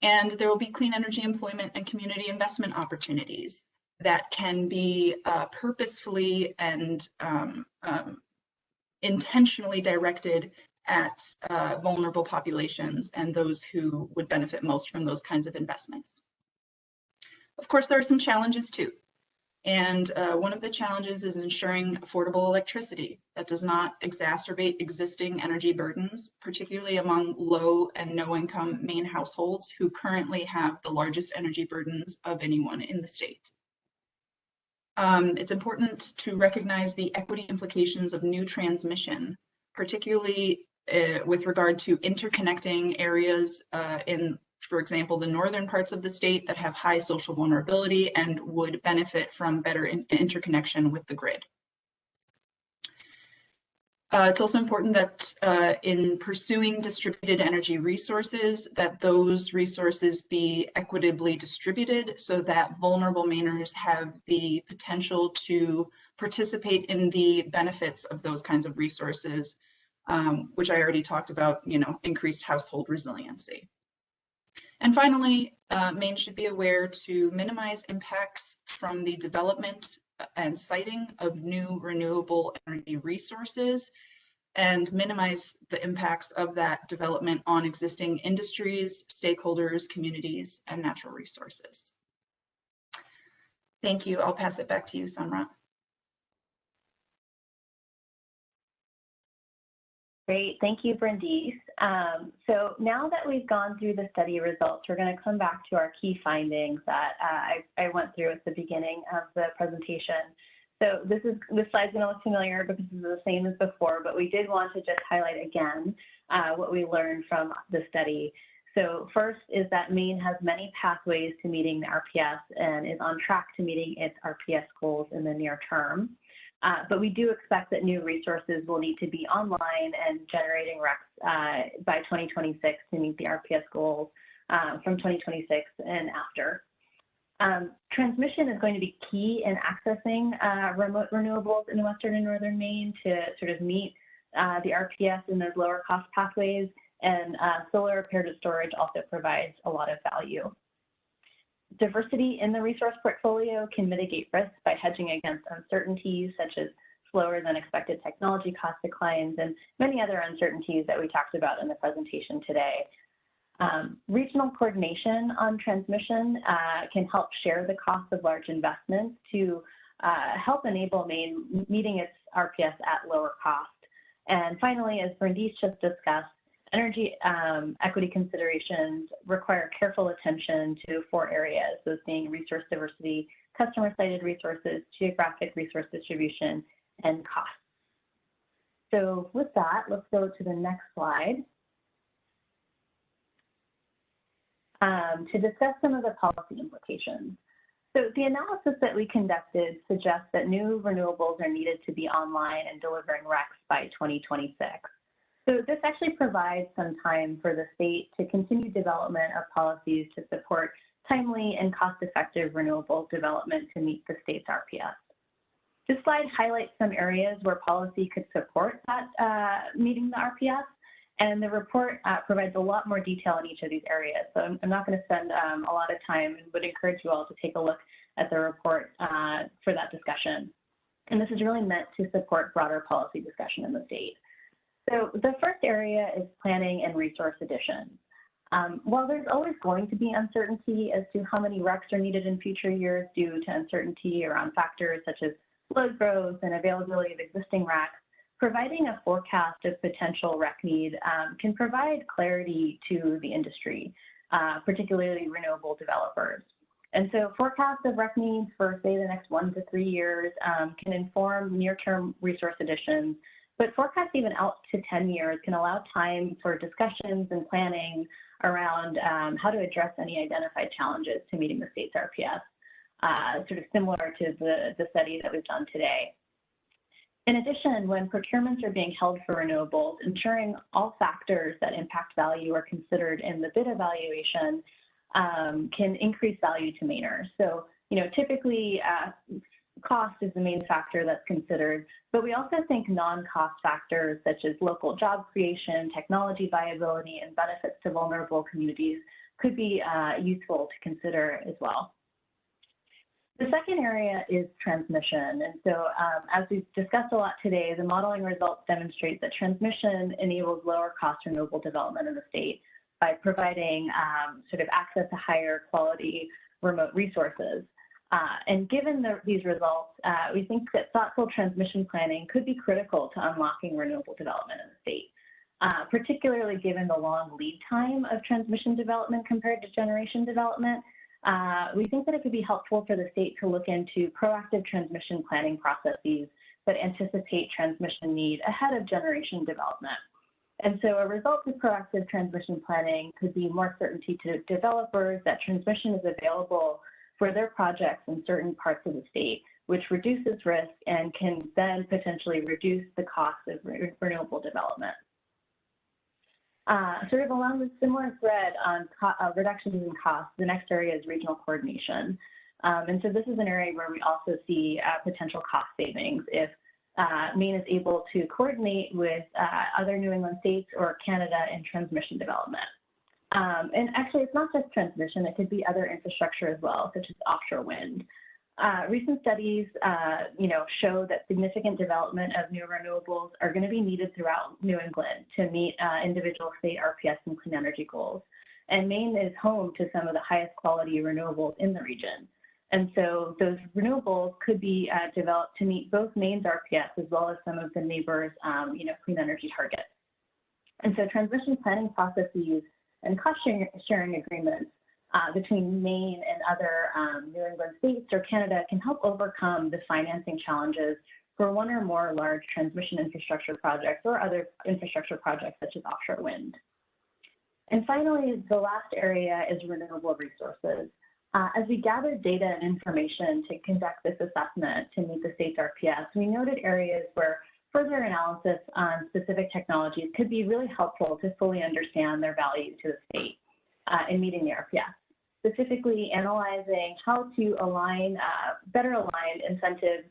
And there will be clean energy employment and community investment opportunities that can be purposefully and intentionally directed at vulnerable populations and those who would benefit most from those kinds of investments. Of course, there are some challenges too. And one of the challenges is ensuring affordable electricity that does not exacerbate existing energy burdens, particularly among low and no income Maine households who currently have the largest energy burdens of anyone in the state. It's important to recognize the equity implications of new transmission, particularly with regard to interconnecting areas in, for example, the northern parts of the state that have high social vulnerability and would benefit from better interconnection with the grid. It's also important that in pursuing distributed energy resources, that those resources be equitably distributed so that vulnerable Mainers have the potential to participate in the benefits of those kinds of resources, which I already talked about, increased household resiliency. And finally, Maine should be aware to minimize impacts from the development and siting of new renewable energy resources and minimize the impacts of that development on existing industries, stakeholders, communities, and natural resources. Thank you. I'll pass it back to you, Samrat. Great, thank you, Brandice. So now that we've gone through the study results, we're going to come back to our key findings that I went through at the beginning of the presentation. So this slide's going to look familiar because it's the same as before, but we did want to just highlight again what we learned from the study. So first is that Maine has many pathways to meeting the RPS and is on track to meeting its RPS goals in the near term. But we do expect that new resources will need to be online and generating recs by 2026 to meet the RPS goals from 2026 and after. Transmission is going to be key in accessing remote renewables in Western and Northern Maine to sort of meet the RPS in those lower cost pathways, and solar paired with storage also provides a lot of value. Diversity in the resource portfolio can mitigate risks by hedging against uncertainties such as slower than expected technology cost declines and many other uncertainties that we talked about in the presentation today. Regional coordination on transmission can help share the cost of large investments to help enable Maine meeting its RPS at lower cost. And finally, as Brandice just discussed, energy equity considerations require careful attention to 4 areas, those being resource diversity, customer-sited resources, geographic resource distribution, and cost. So with that, let's go to the next slide to discuss some of the policy implications. So the analysis that we conducted suggests that new renewables are needed to be online and delivering RECs by 2026. So this actually provides some time for the state to continue development of policies to support timely and cost-effective renewable development to meet the state's RPS. This slide highlights some areas where policy could support that meeting the RPS, and the report provides a lot more detail in each of these areas. So I'm not going to spend a lot of time and would encourage you all to take a look at the report for that discussion. And this is really meant to support broader policy discussion in the state. So the first area is planning and resource addition. While there's always going to be uncertainty as to how many RECs are needed in future years due to uncertainty around factors such as load growth and availability of existing RECs, providing a forecast of potential REC need can provide clarity to the industry, particularly renewable developers. And so forecasts of REC needs for, say, the next 1 to 3 years can inform near-term resource additions, but forecasts even out to 10 years can allow time for discussions and planning around how to address any identified challenges to meeting the state's RPS, sort of similar to the study that we've done today. In addition, when procurements are being held for renewables, ensuring all factors that impact value are considered in the bid evaluation can increase value to Mainers. So, typically cost is the main factor that's considered, but we also think non-cost factors such as local job creation, technology viability, and benefits to vulnerable communities could be useful to consider as well. The second area is transmission. And so as we've discussed a lot today, the modeling results demonstrate that transmission enables lower cost renewable development in the state by providing sort of access to higher quality remote resources. And given these results, we think that thoughtful transmission planning could be critical to unlocking renewable development in the state, particularly given the long lead time of transmission development compared to generation development. We think that it could be helpful for the state to look into proactive transmission planning processes that anticipate transmission need ahead of generation development. And so a result of proactive transmission planning could be more certainty to developers that transmission is available for their projects in certain parts of the state, which reduces risk and can then potentially reduce the cost of renewable development. Sort of along the similar thread on reductions in costs, the next area is regional coordination. And so this is an area where we also see potential cost savings if Maine is able to coordinate with other New England states or Canada in transmission development. And actually, it's not just transmission, it could be other infrastructure as well, such as offshore wind. Recent studies, show that significant development of new renewables are going to be needed throughout New England to meet individual state RPS and clean energy goals. And Maine is home to some of the highest quality renewables in the region. And so those renewables could be developed to meet both Maine's RPS as well as some of the neighbors, clean energy targets. And so transmission planning processes and cost sharing agreements between Maine and other New England states or Canada can help overcome the financing challenges for one or more large transmission infrastructure projects or other infrastructure projects such as offshore wind. And finally, the last area is renewable resources. As we gathered data and information to conduct this assessment to meet the state's RPS, we noted areas where further analysis on specific technologies could be really helpful to fully understand their value to the state in meeting the RPS. Specifically, analyzing how to align, better align incentives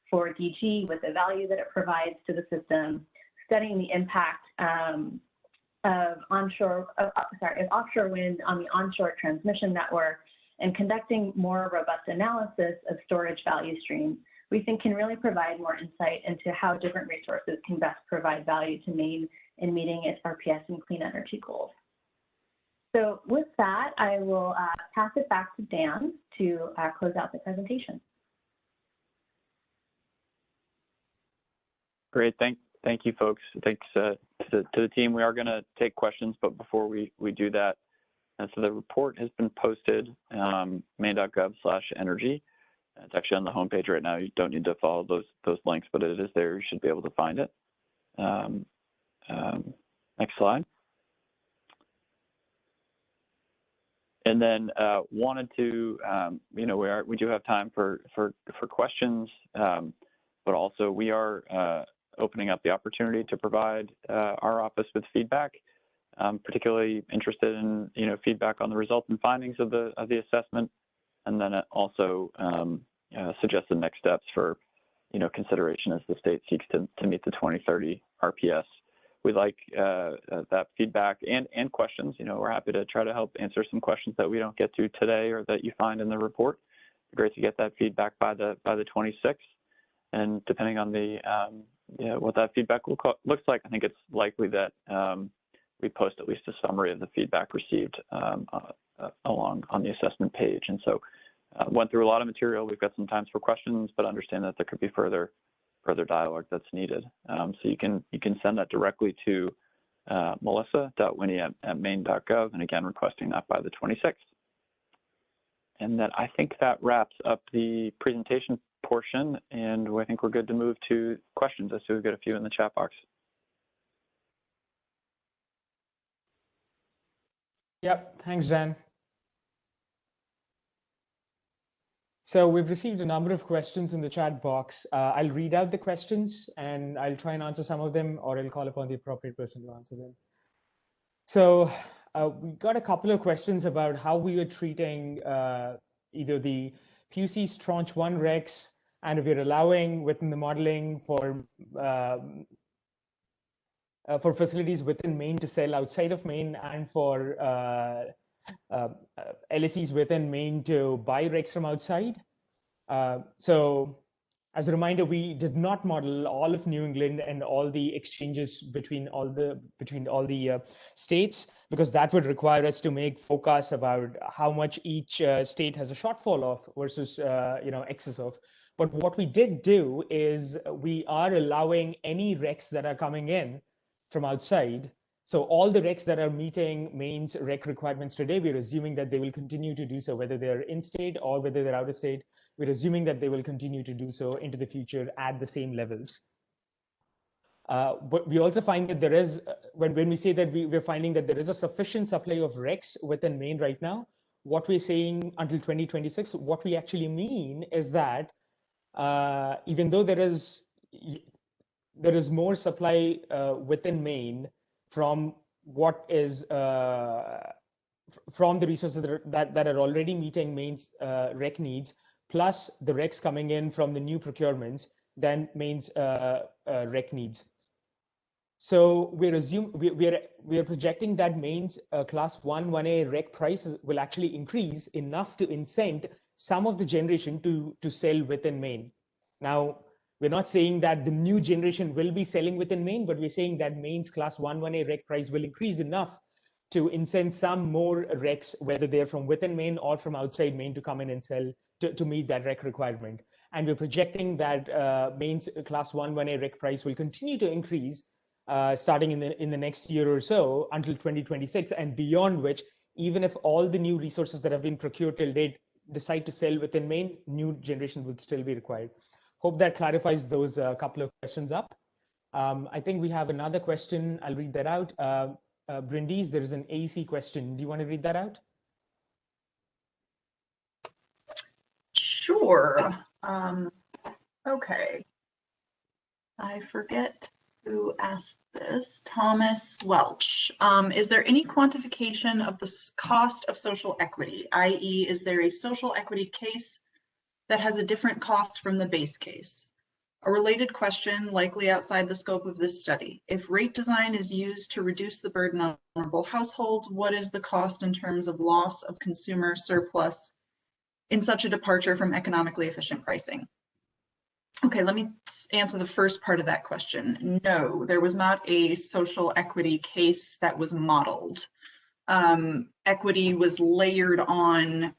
for DG with the value that it provides to the system, studying the impact of offshore wind on the onshore transmission network, and conducting more robust analysis of storage value streams, we think can really provide more insight into how different resources can best provide value to Maine in meeting its RPS and clean energy goals. So with that, I will pass it back to Dan to close out the presentation. Great, thank you, folks. Thanks to the team. We are going to take questions, but before we do that, so the report has been posted, maine.gov/energy. It's actually on the homepage right now. You don't need to follow those links, but it is there. You should be able to find it. Next slide. And then wanted to, we do have time for questions, but also we are opening up the opportunity to provide our office with feedback. I'm particularly interested in feedback on the results and findings of the assessment, and then also suggested next steps for consideration as the state seeks to meet the 2030 RPS. We like that feedback and questions. We're happy to try to help answer some questions that we don't get to today or that you find in the report. Great to get that feedback by the 26th, and depending on the what that feedback looks like, I think it's likely that we post at least a summary of the feedback received along on the assessment page. And so went through a lot of material. We've got some time for questions, but understand that there could be further dialogue that's needed. So you can send that directly to melissa.winnie@maine.gov, and again, requesting that by the 26th. And then I think that wraps up the presentation portion, and I think we're good to move to questions. I see we've got a few in the chat box. Yep, thanks, Dan. So we've received a number of questions in the chat box. I'll read out the questions and I'll try and answer some of them, or I'll call upon the appropriate person to answer them. So we got a couple of questions about how we were treating either the PUC's Tranche 1 recs, and if we're allowing within the modeling for facilities within Maine to sell outside of Maine, and for LSEs within Maine to buy recs from outside. So as a reminder, we did not model all of New England and all the exchanges between all the states, because that would require us to make forecasts about how much each state has a shortfall of versus excess of. But what we did do is we are allowing any recs that are coming in from outside. So all the recs that are meeting Maine's rec requirements today, we're assuming that they will continue to do so, whether they're in-state or whether they're out of state. We're assuming that they will continue to do so into the future at the same levels. But we also find that there is, when we say that we're finding that there is a sufficient supply of recs within Maine right now, what we're saying until 2026, what we actually mean is that even though there is more supply within Maine from what is from the resources that are already meeting Maine's rec needs, plus the recs coming in from the new procurements, than Maine's rec needs. So we are projecting that Maine's class 1A rec price will actually increase enough to incent some of the generation to sell within Maine. Now, we're not saying that the new generation will be selling within Maine, but we're saying that Maine's class 1A rec price will increase enough to incent some more recs, whether they're from within Maine or from outside Maine, to come in and sell to meet that rec requirement. And we're projecting that Maine's class 1A rec price will continue to increase starting in the next year or so until 2026, and beyond which, even if all the new resources that have been procured till date decide to sell within Maine, new generation would still be required. Hope that clarifies those couple of questions up. I think we have another question. I'll read that out. Brindis, there is an AEC question. Do you want to read that out? Sure. Okay. I forget who asked this. Thomas Welch. Is there any quantification of the cost of social equity, i.e., is there a social equity case that has a different cost from the base case? A related question, likely outside the scope of this study. If rate design is used to reduce the burden on vulnerable households, what is the cost in terms of loss of consumer surplus in such a departure from economically efficient pricing? Okay, let me answer the first part of that question. No, there was not a social equity case that was modeled. Equity was layered on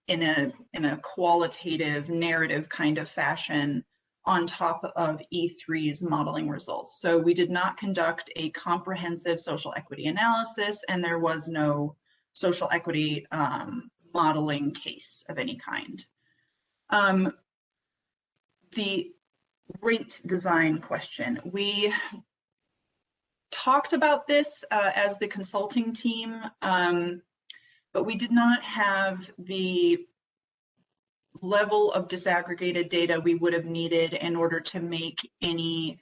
in a qualitative narrative kind of fashion on top of E3's modeling results. So we did not conduct a comprehensive social equity analysis, and there was no social equity modeling case of any kind. The rate design question. We talked about this as the consulting team, but we did not have the level of disaggregated data we would have needed in order to make any,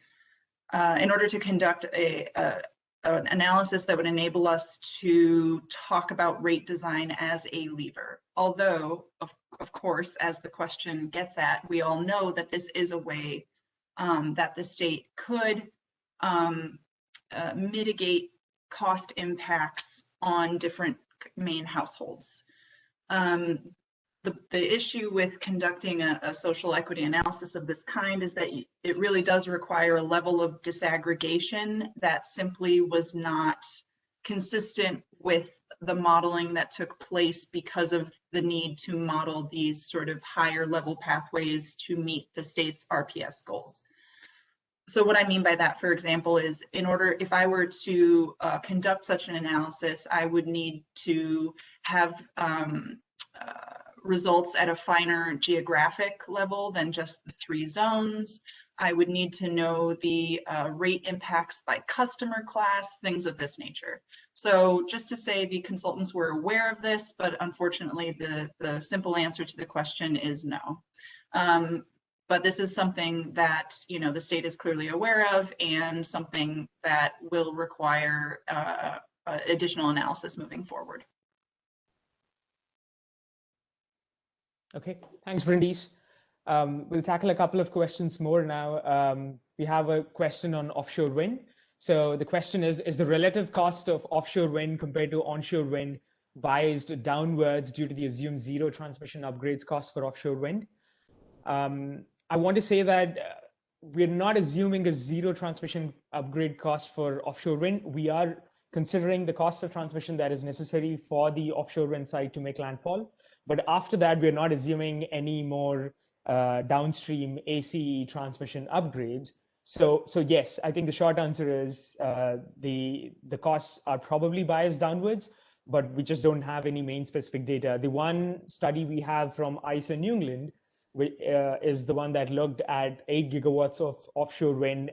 in order to conduct an analysis that would enable us to talk about rate design as a lever. Although, of course, as the question gets at, we all know that this is a way that the state could mitigate cost impacts on different Maine households. The issue with conducting a social equity analysis of this kind is that it really does require a level of disaggregation that simply was not consistent with the modeling that took place because of the need to model these sort of higher level pathways to meet the state's RPS goals. So what I mean by that, for example, is if I were to conduct such an analysis, I would need to have results at a finer geographic level than just the 3 zones. I would need to know the rate impacts by customer class, things of this nature. So just to say, the consultants were aware of this, but unfortunately the simple answer to the question is no. But this is something that, you know, the state is clearly aware of, and something that will require additional analysis moving forward. Okay, thanks, Brindis. We'll tackle a couple of questions more now. We have a question on offshore wind. So the question is the relative cost of offshore wind compared to onshore wind biased downwards due to the assumed zero transmission upgrades cost for offshore wind? I want to say that we're not assuming a zero transmission upgrade cost for offshore wind. We are considering the cost of transmission that is necessary for the offshore wind site to make landfall. But after that, we're not assuming any more downstream AC transmission upgrades. So yes, I think the short answer is the costs are probably biased downwards, but we just don't have any Maine specific data. The one study we have from ISO New England is the one that looked at 8 gigawatts of offshore wind,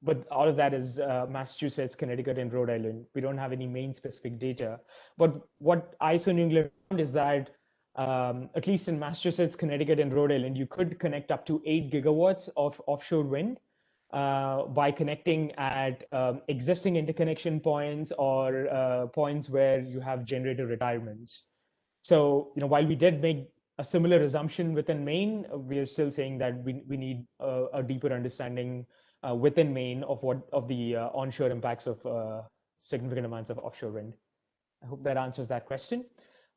but all of that is Massachusetts, Connecticut, and Rhode Island. We don't have any Maine specific data. But what ISO New England found is that at least in Massachusetts, Connecticut, and Rhode Island, you could connect up to 8 gigawatts of offshore wind by connecting at existing interconnection points or points where you have generator retirements. So, you know, while we did make a similar assumption within Maine, we are still saying that we need a deeper understanding within Maine of the onshore impacts of significant amounts of offshore wind. I hope that answers that question.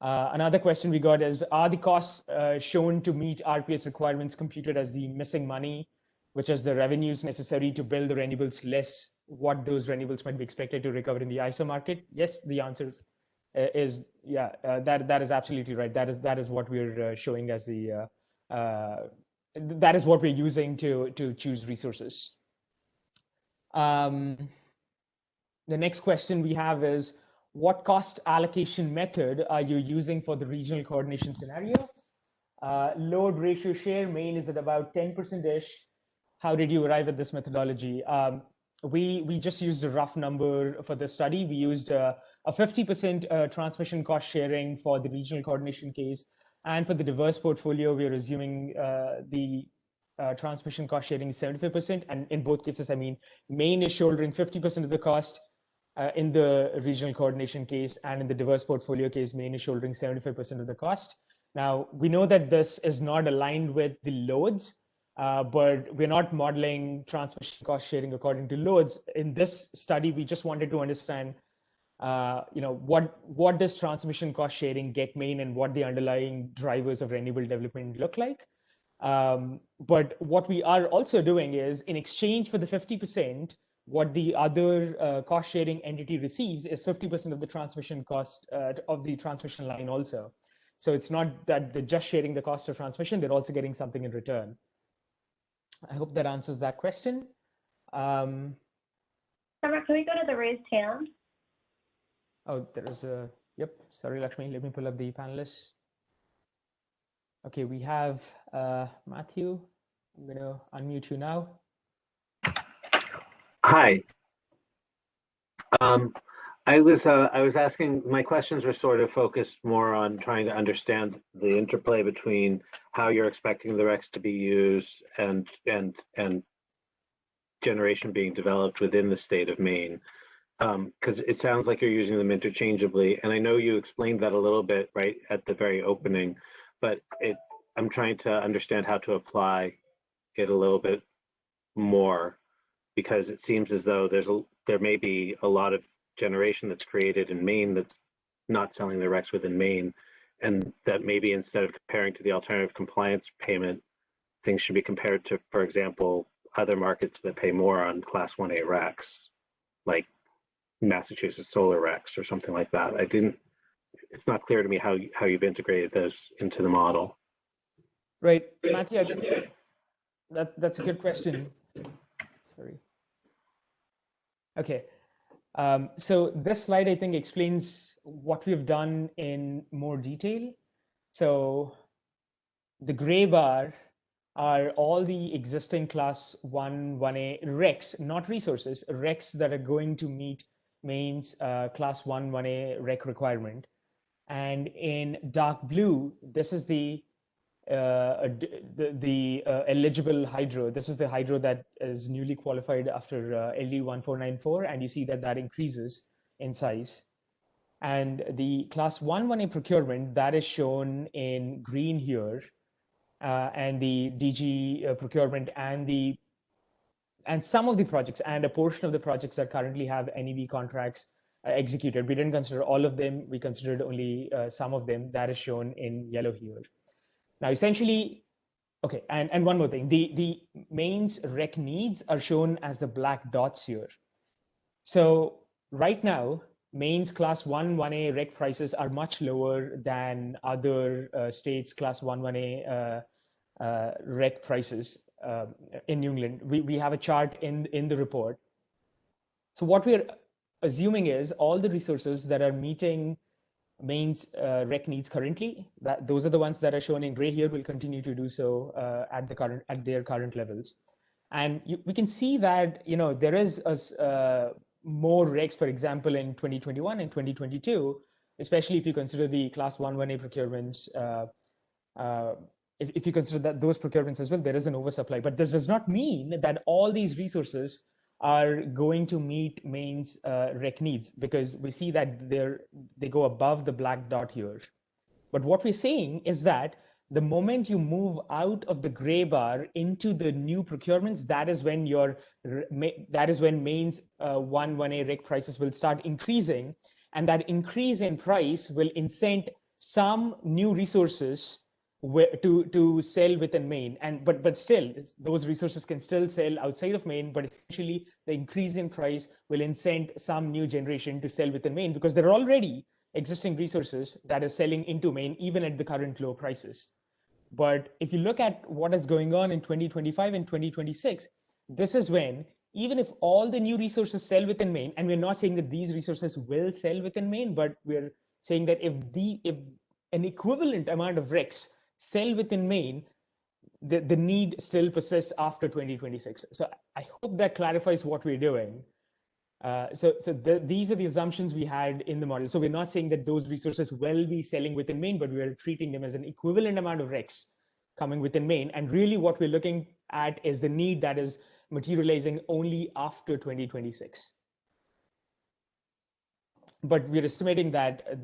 Another question we got is, are the costs shown to meet RPS requirements computed as the missing money, which is the revenues necessary to build the renewables less what those renewables might be expected to recover in the ISO market? Yes, the answer is yeah, that is absolutely right. That is what we're showing as the that is what we're using to choose resources. The next question we have is, what cost allocation method are you using for the regional coordination scenario? Load ratio share, Maine is at about 10%-ish. How did you arrive at this methodology? We just used a rough number for the study. We used a 50% transmission cost sharing for the regional coordination case. And for the diverse portfolio, we are assuming the transmission cost sharing is 75%. And in both cases, I mean, Maine is shouldering 50% of the cost in the regional coordination case, and in the diverse portfolio case, Maine is shouldering 75% of the cost. Now, we know that this is not aligned with the loads, but we're not modeling transmission cost sharing according to loads. In this study, we just wanted to understand, what does transmission cost sharing get Maine, and what the underlying drivers of renewable development look like. But what we are also doing is, in exchange for the 50%, what the other cost sharing entity receives is 50% of the transmission cost of the transmission line also. So it's not that they're just sharing the cost of transmission, they're also getting something in return. I hope that answers that question. Can we go to the raised hand? Oh, there is a, yep, sorry, Lakshmi, let me pull up the panelists. Okay, we have Matthew. I'm going to unmute you now. Hi. I was asking, my questions were sort of focused more on trying to understand the interplay between how you're expecting the RECs to be used and generation being developed within the state of Maine. Because it sounds like you're using them interchangeably. And I know you explained that a little bit right at the very opening, but I'm trying to understand how to apply it a little bit more, because it seems as though there may be a lot of generation that's created in Maine that's not selling their RECs within Maine, and that maybe instead of comparing to the alternative compliance payment, things should be compared to, for example, other markets that pay more on Class 1A RECs, like Massachusetts solar RECs or something like that. It's not clear to me how you've integrated those into the model. Right, Matthew, that's a good question. Sorry. Okay, so this slide, I think, explains what we've done in more detail. So the gray bar are all the existing Class 1A RECs, not resources, RECs that are going to meet Maine's Class 1A REC requirement. And in dark blue, this is the eligible hydro. This is the hydro that is newly qualified after LD 1494, and you see that increases in size. And the Class 1A procurement, that is shown in green here, and the DG procurement and some of the projects and a portion of the projects that currently have NEB contracts executed. We didn't consider all of them. We considered only some of them. That is shown in yellow here. Now, essentially, okay, and one more thing, the Maine's REC needs are shown as the black dots here. So right now, Maine's Class 1A REC prices are much lower than other states' Class 1A REC prices in New England. We have a chart in the report. So what we're assuming is all the resources that are meeting Maine's REC needs currently, those are the ones that are shown in gray here, will continue to do so at their current levels. And we can see that there is more RECs, for example, in 2021 and 2022, especially if you consider the Class 1A procurements. If you consider those procurements as well, there is an oversupply. But this does not mean that all these resources are going to meet Maine's REC needs, because we see that they go above the black dot here. But what we're saying is that the moment you move out of the gray bar into the new procurements, that is when Maine's 1A REC prices will start increasing, and that increase in price will incent some new resources to sell within Maine. But still, those resources can still sell outside of Maine, but essentially the increase in price will incent some new generation to sell within Maine, because there are already existing resources that are selling into Maine even at the current low prices. But if you look at what is going on in 2025 and 2026, this is when even if all the new resources sell within Maine, and we're not saying that these resources will sell within Maine, but we're saying that if an equivalent amount of RECs sell within Maine, the need still persists after 2026. So I hope that clarifies what we're doing. These are the assumptions we had in the model. So we're not saying that those resources will be selling within Maine, but we're treating them as an equivalent amount of RECs coming within Maine. And really what we're looking at is the need that is materializing only after 2026. But we're estimating that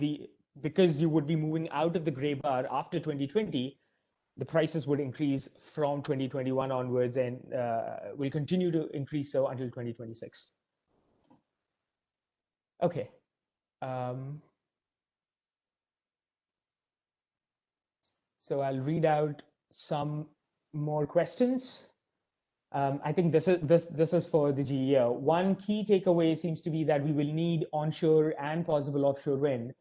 because you would be moving out of the gray bar after 2020, the prices would increase from 2021 onwards and will continue to increase so until 2026. Okay. So I'll read out some more questions. I think this is for the GEO. One key takeaway seems to be that we will need onshore and possible offshore wind,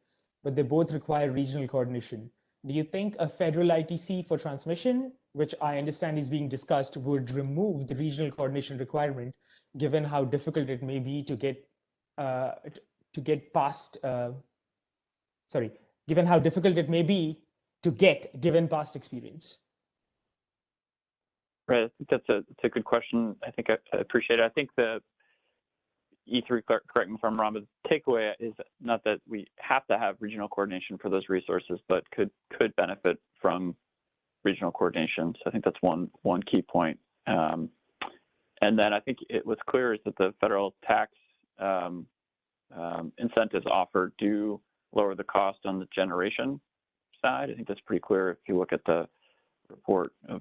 but they both require regional coordination. Do you think a federal ITC for transmission, which I understand is being discussed, would remove the regional coordination requirement, given how difficult it may be to get past? Given how difficult it may be to get, given past experience? Right, I think that's a good question. I think I appreciate it. I think the E3, correct me if I'm wrong, but the takeaway is not that we have to have regional coordination for those resources, but could benefit from regional coordination. So I think that's one key point. And then I think what's clear is that the federal tax incentives offered do lower the cost on the generation side. I think that's pretty clear if you look at the report, as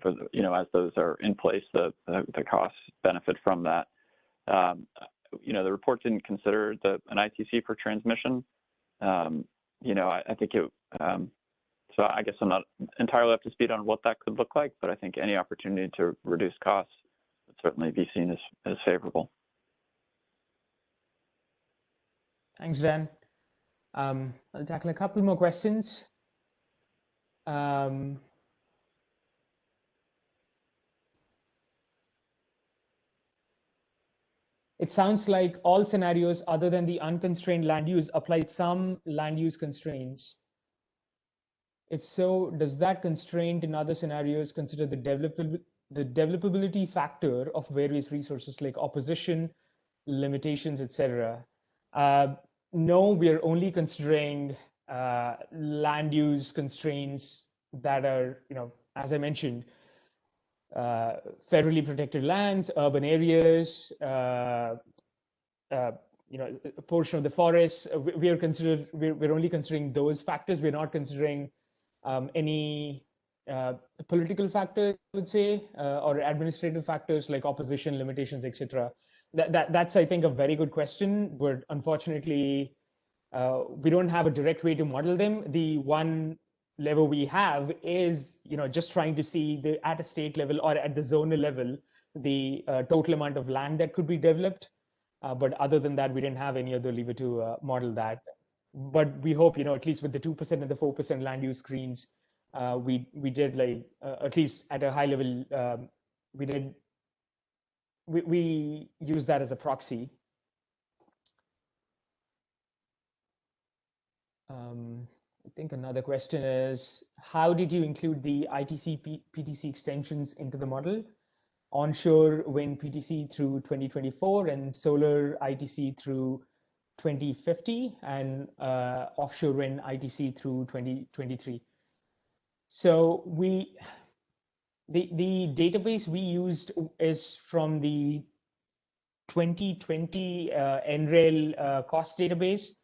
those are in place, the costs benefit from that. The report didn't consider an ITC for transmission. I think it. So I guess I'm not entirely up to speed on what that could look like, but I think any opportunity to reduce costs would certainly be seen as favorable. Thanks, Dan. I'll tackle a couple more questions. It sounds like all scenarios other than the unconstrained land use applied some land use constraints. If so, does that constraint in other scenarios consider the developability factor of various resources like opposition, limitations, etc.? No, we are only considering land use constraints that are, as I mentioned, federally protected lands, urban areas, a portion of the forests. We're only considering those factors. We're not considering any political factors, I would say, or administrative factors like opposition, limitations, etc. That's, I think, a very good question, but unfortunately, we don't have a direct way to model them. The one level we have is, just trying to see at a state level or at the zonal level, the total amount of land that could be developed. But other than that, we didn't have any other lever to model that. But we hope, at least with the 2% and the 4% land use screens, we did at least at a high level, we use that as a proxy. I think another question is, how did you include the ITC PTC extensions into the model? Onshore wind PTC through 2024 and solar ITC through 2050 and offshore wind ITC through 2023. So the database we used is from the 2020 NREL cost database.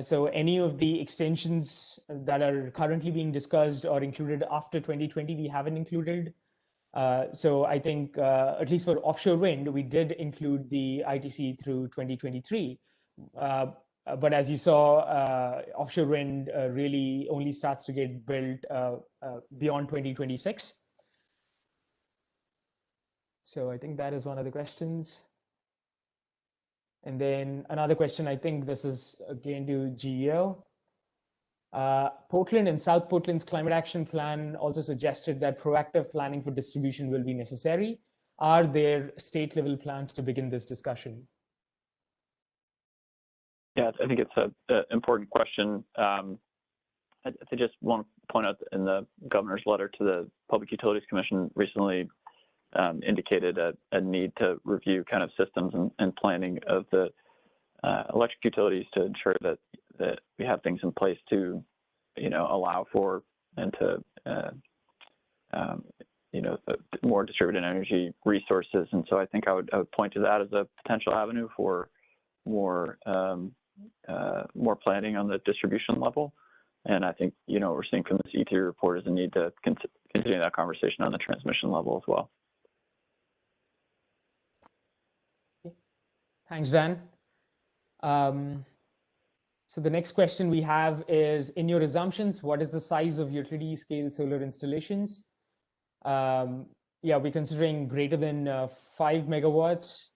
So any of the extensions that are currently being discussed or included after 2020, we haven't included. So I think at least for offshore wind, we did include the ITC through 2023. But as you saw, offshore wind really only starts to get built beyond 2026. So I think that is one of the questions. And then another question, I think this is again to GEO. Portland and South Portland's climate action plan also suggested that proactive planning for distribution will be necessary. are there state level plans to begin this discussion? Yeah, I think it's an important question. I just want to point out in the governor's letter to the Public Utilities Commission recently indicated a need to review kind of systems and planning of the electric utilities to ensure that we have things in place to, allow for and to, more distributed energy resources. And so I think I would point to that as a potential avenue for more planning on the distribution level. And I think, what we're seeing from this E3 report is a need to continue that conversation on the transmission level as well. Thanks, Dan. So the next question we have is, in your assumptions, what is the size of utility scale solar installations? Yeah, we're considering greater than 5 megawatts.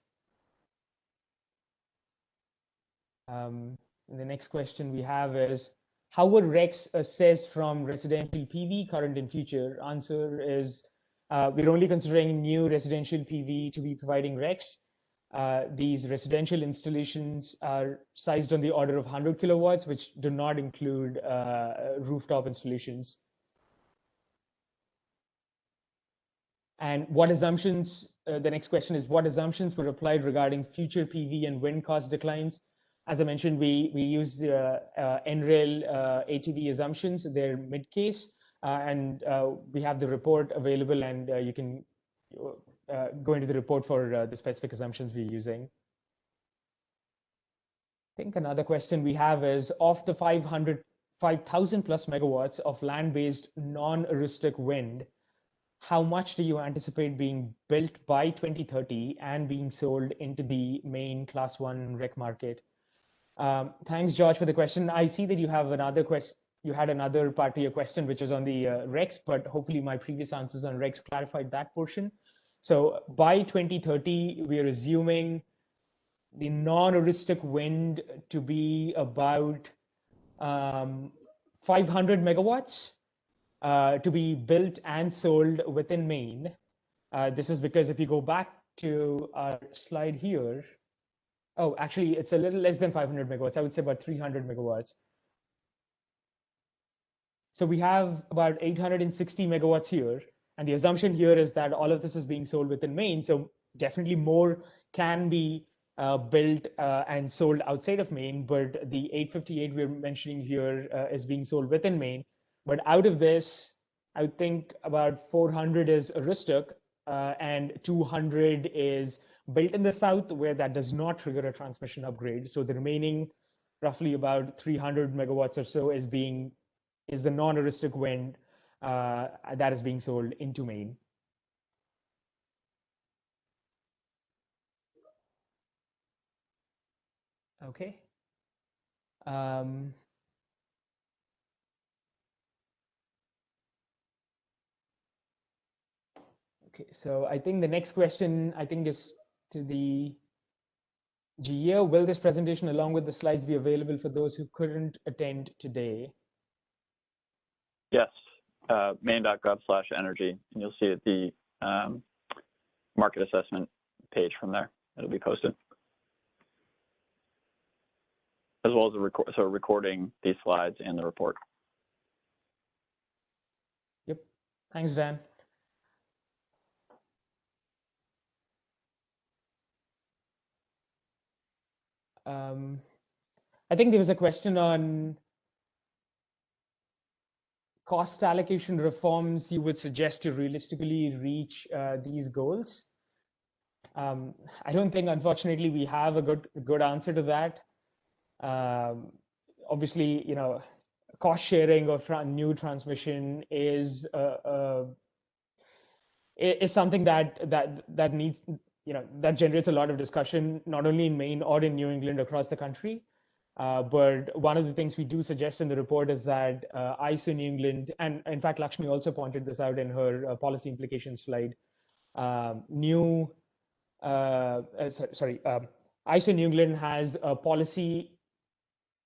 And the next question we have is, how were RECs assessed from residential PV, current and future? Answer is, we're only considering new residential PV to be providing RECs. These residential installations are sized on the order of 100 kilowatts, which do not include rooftop installations. And what assumptions, the next question is, what assumptions were applied regarding future PV and wind cost declines? As I mentioned, we use the NREL ATV assumptions, they're mid-case, and we have the report available, and you can go into the report for the specific assumptions we're using. I think another question we have is, of the 5,000 plus megawatts of land-based non-heuristic wind, how much do you anticipate being built by 2030 and being sold into the Maine Class 1 REC market? Thanks, George, for the question. I see that you have another question. You had another part to your question, which is on the RECs, but hopefully my previous answers on RECs clarified that portion. So by 2030, we are assuming the non-heuristic wind to be about 500 megawatts to be built and sold within Maine. This is because if you go back to our slide here, oh, actually, it's a little less than 500 megawatts. I would say about 300 megawatts. So we have about 860 megawatts here. And the assumption here is that all of this is being sold within Maine. So definitely more can be built and sold outside of Maine. But the 858 we're mentioning here is being sold within Maine. But out of this, I would think about 400 is heuristic and 200 is built in the South, where that does not trigger a transmission upgrade. So the remaining roughly about 300 megawatts or so is the non-heuristic wind that is being sold into Maine. Okay. Okay, so I think the next question, is to the GEO. Will this presentation along with the slides be available for those who couldn't attend today? Yes, maine.gov/energy, and you'll see it the market assessment page from there. It'll be posted, as well as recording these slides and the report. Yep, thanks, Dan. I think there was a question on cost allocation reforms you would suggest to realistically reach these goals. I don't think, unfortunately, we have a good answer to that. Obviously, cost sharing of new transmission is something that needs, that generates a lot of discussion, not only in Maine or in New England, across the country. But one of the things we do suggest in the report is that ISO New England, and in fact, Lakshmi also pointed this out in her policy implications slide, ISO New England has a policy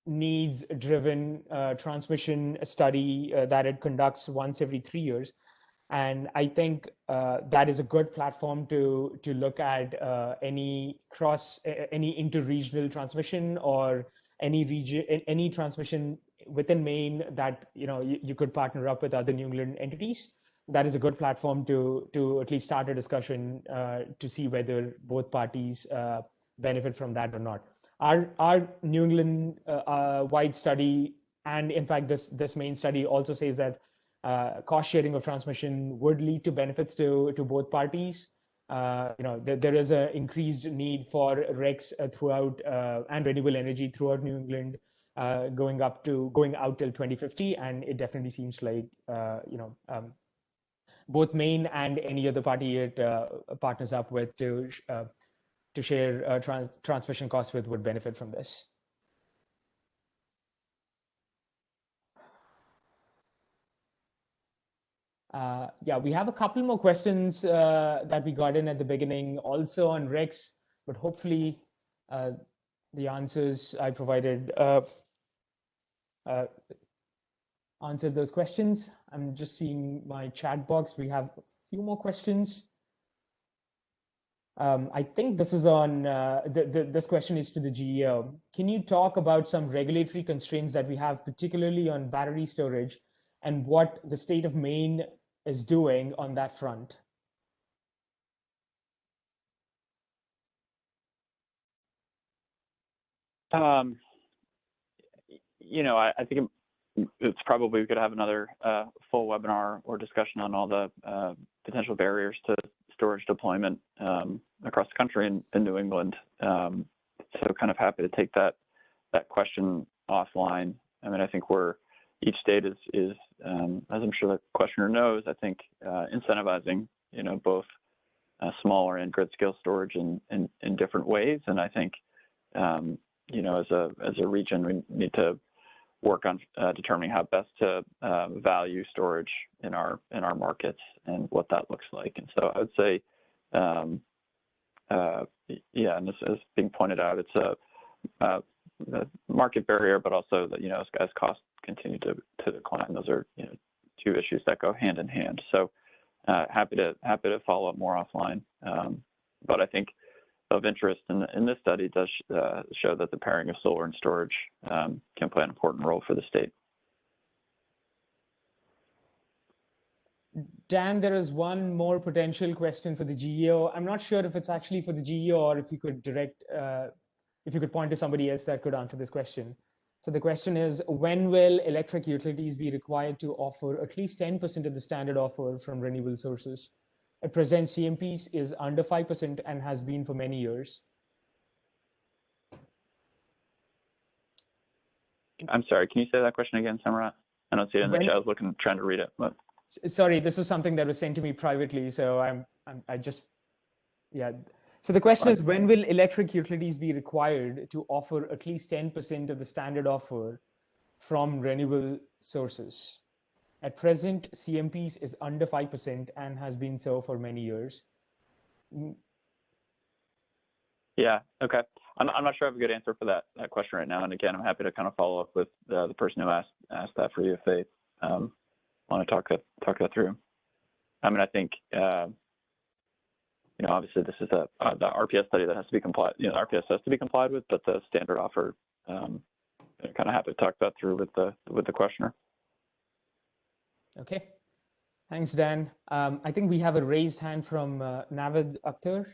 needs-driven transmission study that it conducts once every 3 years. And I think that is a good platform to look at any interregional transmission or any transmission within Maine that you could partner up with other New England entities. That is a good platform to at least start a discussion to see whether both parties benefit from that or not. Our New England wide study, and in fact this Maine study also says that cost sharing of transmission would lead to benefits to both parties. There is an increased need for RECs throughout and renewable energy throughout New England, going out till 2050, and it definitely seems like both Maine and any other party it partners up with to share transmission costs with would benefit from this. Yeah, we have a couple more questions that we got in at the beginning, also on RECs, but hopefully the answers I provided answered those questions. I'm just seeing my chat box. We have a few more questions. I think this is on, this question is to the GEO. Can you talk about some regulatory constraints that we have, particularly on battery storage, and what the state of Maine is doing on that front? I think it's probably we could have another full webinar or discussion on all the potential barriers to storage deployment across the country and in New England. So kind of happy to take that question offline. I mean, I think each state is as I'm sure the questioner knows, I think incentivizing both smaller and grid scale storage in different ways. And I think as a region we need to work on determining how best to value storage in our markets and what that looks like. And so I would say, and this is being pointed out, it's a market barrier, but also that as costs continue to decline, those are two issues that go hand in hand. So happy to follow up more offline. But I think of interest in this study does show that the pairing of solar and storage can play an important role for the state. Dan, there is one more potential question for the GEO. I'm not sure if it's actually for the GEO or if you could point to somebody else that could answer this question. So the question is, when will electric utilities be required to offer at least 10% of the standard offer from renewable sources? At present, CMPs is under 5% and has been for many years. I'm sorry, can you say that question again, Samrat? I don't see it in the chat. I was trying to read it. But... Sorry, this is something that was sent to me privately, so So the question is, when will electric utilities be required to offer at least 10% of the standard offer from renewable sources? At present, CMPs is under 5% and has been so for many years. Yeah, okay. I'm not sure I have a good answer for that question right now. And again, I'm happy to kind of follow up with the person who asked that for you if they want to talk that through. I mean, I think, obviously this is the RPS study that has to be complied, RPS has to be complied with, but the standard offer, kind of happy to talk that through with the questioner. Okay, thanks, Dan. I think we have a raised hand from Navid Akhtar.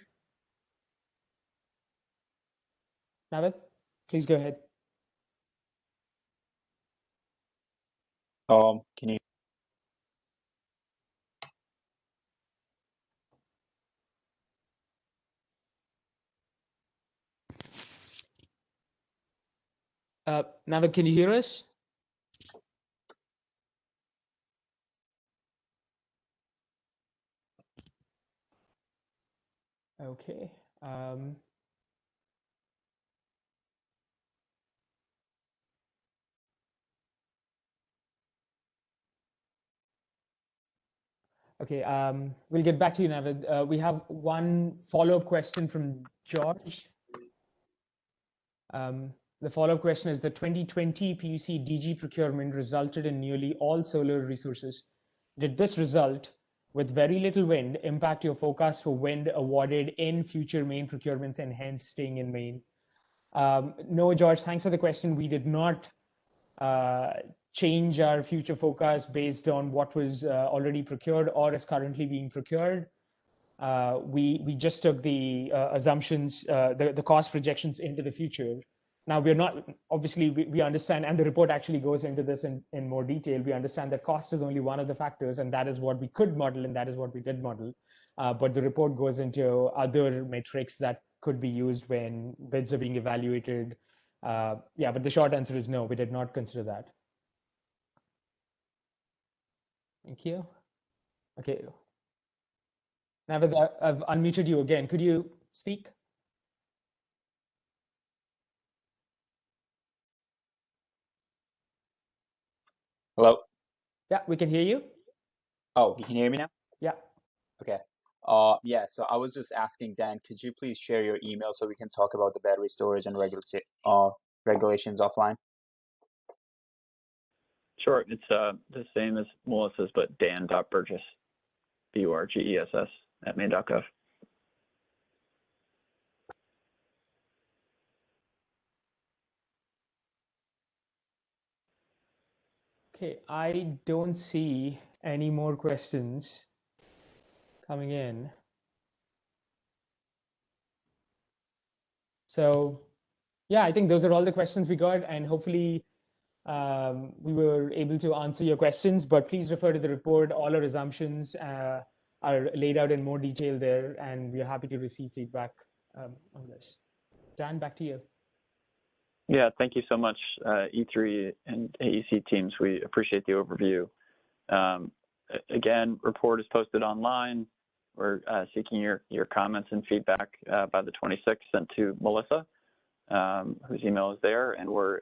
Navid, please go ahead. Can you? Navid, can you hear us? Okay. Okay, we'll get back to you, Navid. We have one follow-up question from George. The follow-up question is, the 2020 PUC DG procurement resulted in nearly all solar resources. Did this result with very little wind impact your forecast for wind awarded in future Maine procurements and hence staying in Maine? No, George, thanks for the question. We did not change our future forecast based on what was already procured or is currently being procured. We just took the assumptions, the cost projections into the future. Now, we're not, obviously, we understand, and the report actually goes into this in more detail. We understand that cost is only one of the factors, and that is what we could model, and that is what we did model. But the report goes into other metrics that could be used when bids are being evaluated. Yeah, but the short answer is no, we did not consider that. Thank you. Okay. Now that I've unmuted you again, could you speak? Hello? Yeah, we can hear you. Oh, you can hear me now? Yeah. Okay. Yeah, so I was just asking, Dan, could you please share your email so we can talk about the battery storage and regulations offline? Sure, it's the same as Melissa's, but dan.burgess, B-U-R-G-E-S-S, @maine.gov. Okay, I don't see any more questions coming in. So yeah, I think those are all the questions we got, and hopefully we were able to answer your questions, but please refer to the report. All our assumptions are laid out in more detail there, and we're happy to receive feedback on this. Dan, back to you. Yeah, thank you so much, E3 and AEC teams. We appreciate the overview. Again, report is posted online. We're seeking your comments and feedback by the 26th sent to Melissa, whose email is there. And we're,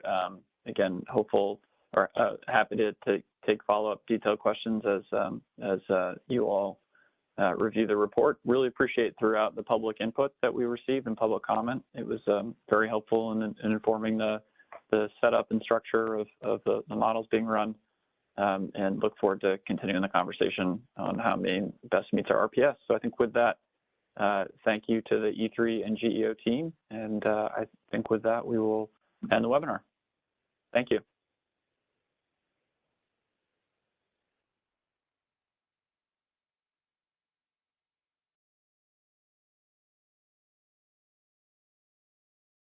again, hopeful or happy to take follow-up detailed questions as you all review the report. Really appreciate throughout the public input that we received and public comment. It was very helpful in informing the setup and structure of the models being run, and look forward to continuing the conversation on how Maine best meets our RPS. So I think with that, thank you to the E3 and GEO team. And I think with that, we will end the webinar. Thank you.